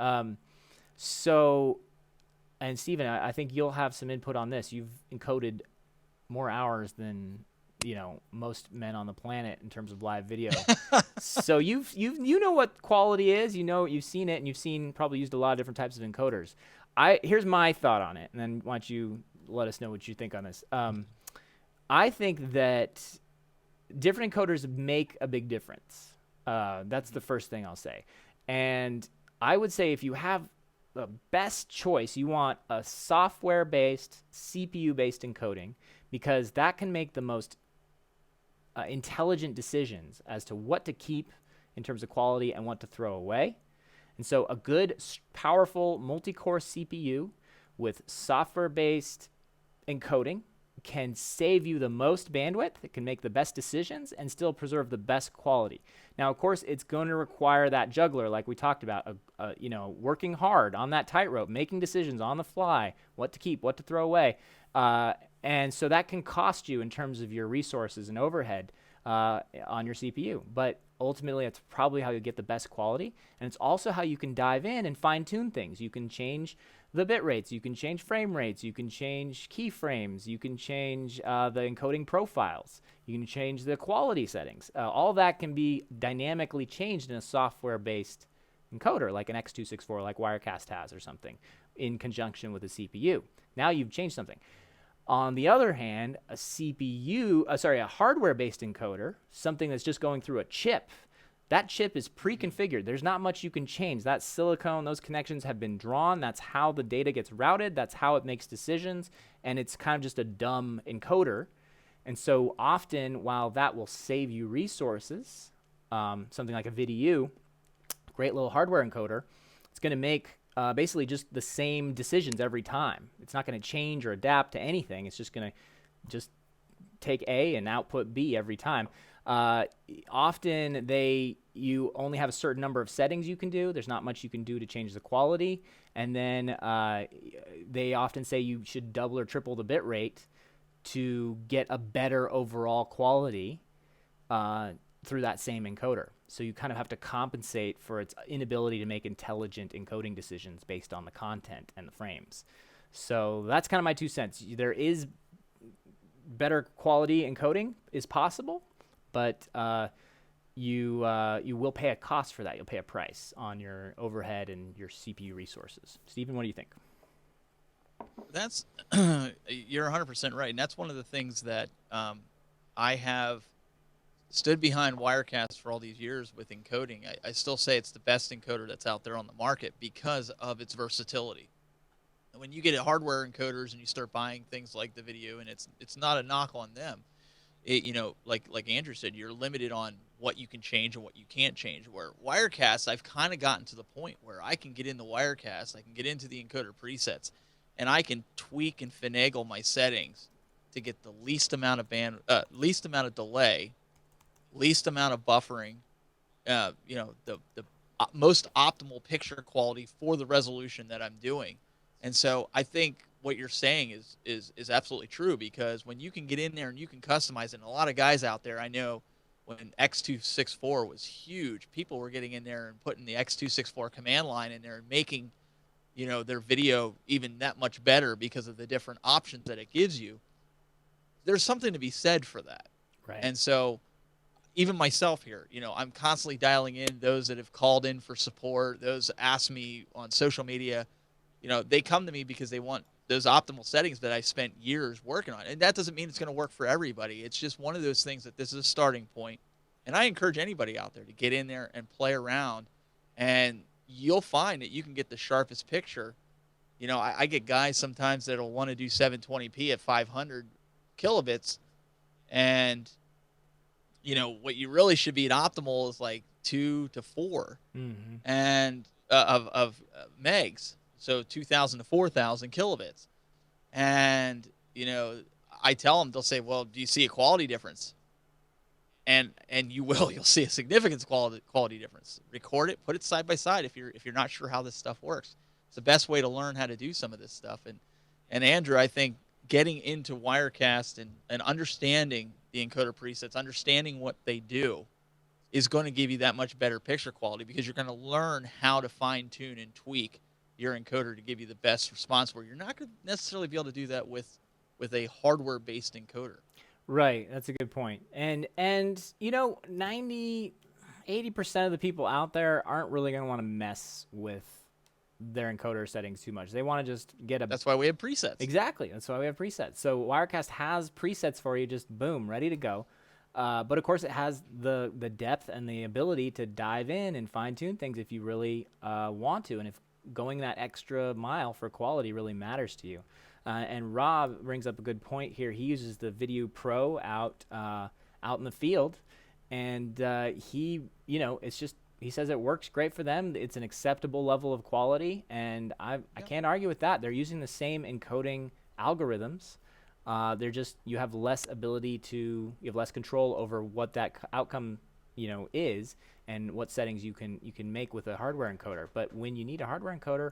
[SPEAKER 1] And Stephen, I think you'll have some input on this. You've encoded more hours than most men on the planet in terms of live video. So you know what quality is. You've seen it, and you've probably used a lot of different types of encoders. Here's my thought on it, and then why don't you let us know what you think on this. I think that different encoders make a big difference. That's the first thing I'll say. And I would say if you have the best choice, you want a software-based, CPU-based encoding, because that can make the most intelligent decisions as to what to keep in terms of quality and what to throw away. And so a good, powerful multi-core CPU with software-based encoding can save you the most bandwidth. It can make the best decisions and still preserve the best quality. Now, of course, it's going to require that juggler, like we talked about, working hard on that tightrope, making decisions on the fly, what to keep, what to throw away. And so that can cost you in terms of your resources and overhead on your CPU. But ultimately, it's probably how you get the best quality. And it's also how you can dive in and fine-tune things. You can change the bit rates, you can change frame rates, you can change keyframes, you can change the encoding profiles, you can change the quality settings. All that can be dynamically changed in a software-based encoder like an X264, like Wirecast has or something, in conjunction with a CPU. Now you've changed something. On the other hand, a hardware-based encoder, something that's just going through a chip, that chip is pre-configured. There's not much you can change. That silicone, those connections have been drawn. That's how the data gets routed. That's how it makes decisions. And it's kind of just a dumb encoder. And so often, while that will save you resources, something like a VDU, great little hardware encoder, it's going to make basically just the same decisions every time. It's not going to change or adapt to anything. It's just going to take A and output B every time. Uh, Often you only have a certain number of settings you can do. There's not much you can do to change the quality. And then they often say you should double or triple the bit rate to get a better overall quality through that same encoder. So you kind of have to compensate for its inability to make intelligent encoding decisions based on the content and the frames. So that's kind of my 2 cents. There is better quality encoding is possible, but you will pay a cost for that. You'll pay a price on your overhead and your CPU resources. Stephen, what do you think?
[SPEAKER 2] That's you're 100% right, and that's one of the things that I have stood behind Wirecast for all these years with encoding. I still say it's the best encoder that's out there on the market because of its versatility. When you get hardware encoders and you start buying things like the video, and it's not a knock on them, like Andrew said, you're limited on what you can change and what you can't change. Where Wirecast, I've kind of gotten to the point where I can get into Wirecast, I can get into the encoder presets, and I can tweak and finagle my settings to get the least amount of least amount of delay, least amount of buffering, the most optimal picture quality for the resolution that I'm doing. And so I think what you're saying is absolutely true, because when you can get in there and you can customize it, and a lot of guys out there, I know when X264 was huge, people were getting in there and putting the X264 command line in there and making, their video even that much better because of the different options that it gives you. There's something to be said for that.
[SPEAKER 1] Right.
[SPEAKER 2] And so even myself here, I'm constantly dialing in those that have called in for support, those ask me on social media, they come to me because they want those optimal settings that I spent years working on. And that doesn't mean it's going to work for everybody. It's just one of those things that this is a starting point. And I encourage anybody out there to get in there and play around, and you'll find that you can get the sharpest picture. I get guys sometimes that'll want to do 720p at 500 kilobits, and what you really should be at optimal is like 2 to 4 and of megs, so 2,000 to 4,000 kilobits. And I tell them, they'll say, well, do you see a quality difference? And you'll see a significant quality difference. Record it, put it side by side if you're not sure how this stuff works. It's the best way to learn how to do some of this stuff. And Andrew, I think getting into Wirecast and understanding the encoder presets, understanding what they do, is going to give you that much better picture quality, because you're going to learn how to fine tune and tweak your encoder to give you the best response, where you're not going to necessarily be able to do that with a hardware based encoder.
[SPEAKER 1] Right, that's a good point. And 80% of the people out there aren't really going to want to mess with their encoder settings too much. They want to just get a...
[SPEAKER 2] That's why we have presets.
[SPEAKER 1] Exactly, that's why we have presets. So Wirecast has presets for you, just boom, ready to go. But of course it has the depth and the ability to dive in and fine tune things if you really want to, and if going that extra mile for quality really matters to you. And Rob brings up a good point here. He uses the Video Pro out in the field, and he says it works great for them. It's an acceptable level of quality, and I can't argue with that. They're using the same encoding algorithms. You have less control over what that outcome is, and what settings you can make with a hardware encoder. But when you need a hardware encoder,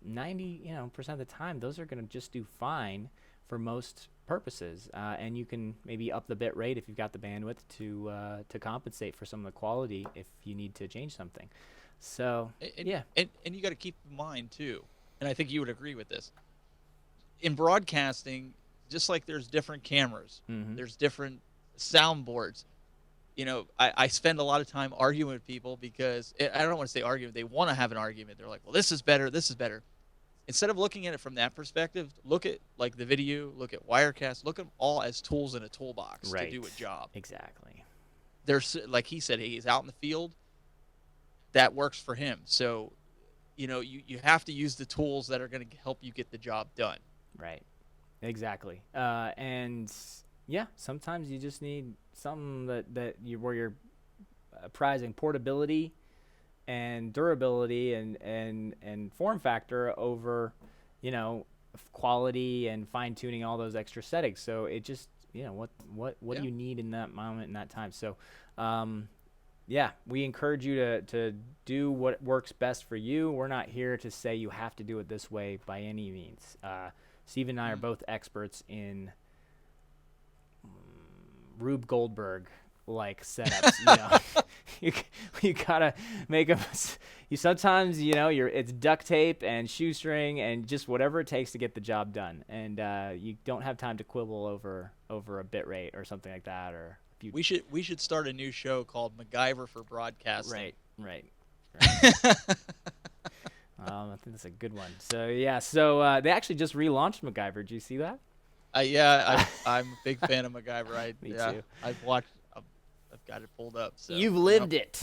[SPEAKER 1] 90% of the time, those are going to just do fine for most purposes, and you can maybe up the bit rate if you've got the bandwidth to compensate for some of the quality if you need to change something. So
[SPEAKER 2] and you got to keep in mind too, and I think you would agree with this. In broadcasting, just like there's different cameras, there's different soundboards. I spend a lot of time arguing with people, because I don't want to say arguing. They want to have an argument. They're like, well, this is better. This is better. Instead of looking at it from that perspective, look at like the video, look at Wirecast, look at them all as tools in a toolbox to do a job.
[SPEAKER 1] Exactly.
[SPEAKER 2] There's, like he said, he's out in the field. That works for him. So, you have to use the tools that are going to help you get the job done.
[SPEAKER 1] Right. Exactly. And yeah, sometimes you just need something where you're prizing portability and durability and form factor over, quality and fine tuning all those extra settings. So it just, what do you need in that moment, in that time. So we encourage you to do what works best for you. We're not here to say you have to do it this way by any means. Steve and I are both experts in Rube Goldberg like setups. You gotta make them. You sometimes it's duct tape and shoestring and just whatever it takes to get the job done. And you don't have time to quibble over a bit rate or something like that. Or
[SPEAKER 2] we should start a new show called MacGyver for Broadcasting.
[SPEAKER 1] Right. I think that's a good one. So they actually just relaunched MacGyver. Did you see that?
[SPEAKER 2] I'm a big fan of MacGyver.
[SPEAKER 1] Me too.
[SPEAKER 2] I've watched. I've got it pulled up. So,
[SPEAKER 1] you've lived it.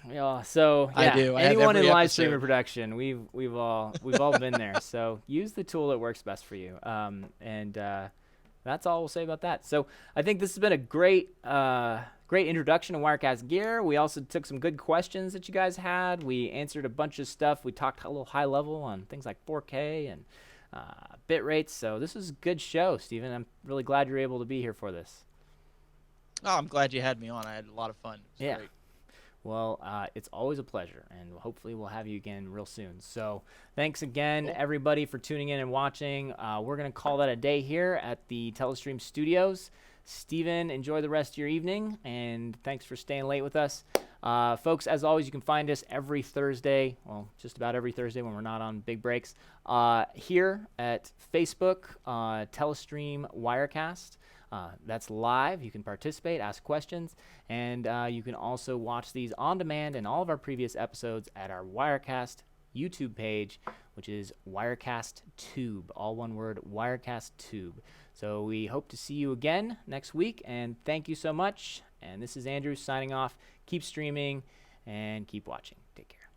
[SPEAKER 1] Yeah. So
[SPEAKER 2] I do.
[SPEAKER 1] Anyone in live streaming production, we've all been there. So use the tool that works best for you. That's all we'll say about that. So I think this has been a great introduction to Wirecast Gear. We also took some good questions that you guys had. We answered a bunch of stuff. We talked a little high level on things like 4K and bit rates. So this was a good show, Stephen. I'm really glad you're able to be here for this.
[SPEAKER 2] Oh, I'm glad you had me on. I had a lot of fun. It was great.
[SPEAKER 1] Well, it's always a pleasure, and hopefully we'll have you again real soon. So thanks again, everybody, for tuning in and watching. We're going to call that a day here at the Telestream studios. Stephen, enjoy the rest of your evening, and thanks for staying late with us. Folks, as always, you can find us every Thursday, just about every Thursday when we're not on big breaks, here at Facebook, Telestream Wirecast. That's live. You can participate, ask questions, and you can also watch these on demand and all of our previous episodes at our Wirecast YouTube page, which is Wirecast Tube, all one word, Wirecast Tube. So we hope to see you again next week, and thank you so much. And this is Andrew signing off. Keep streaming and keep watching. Take care.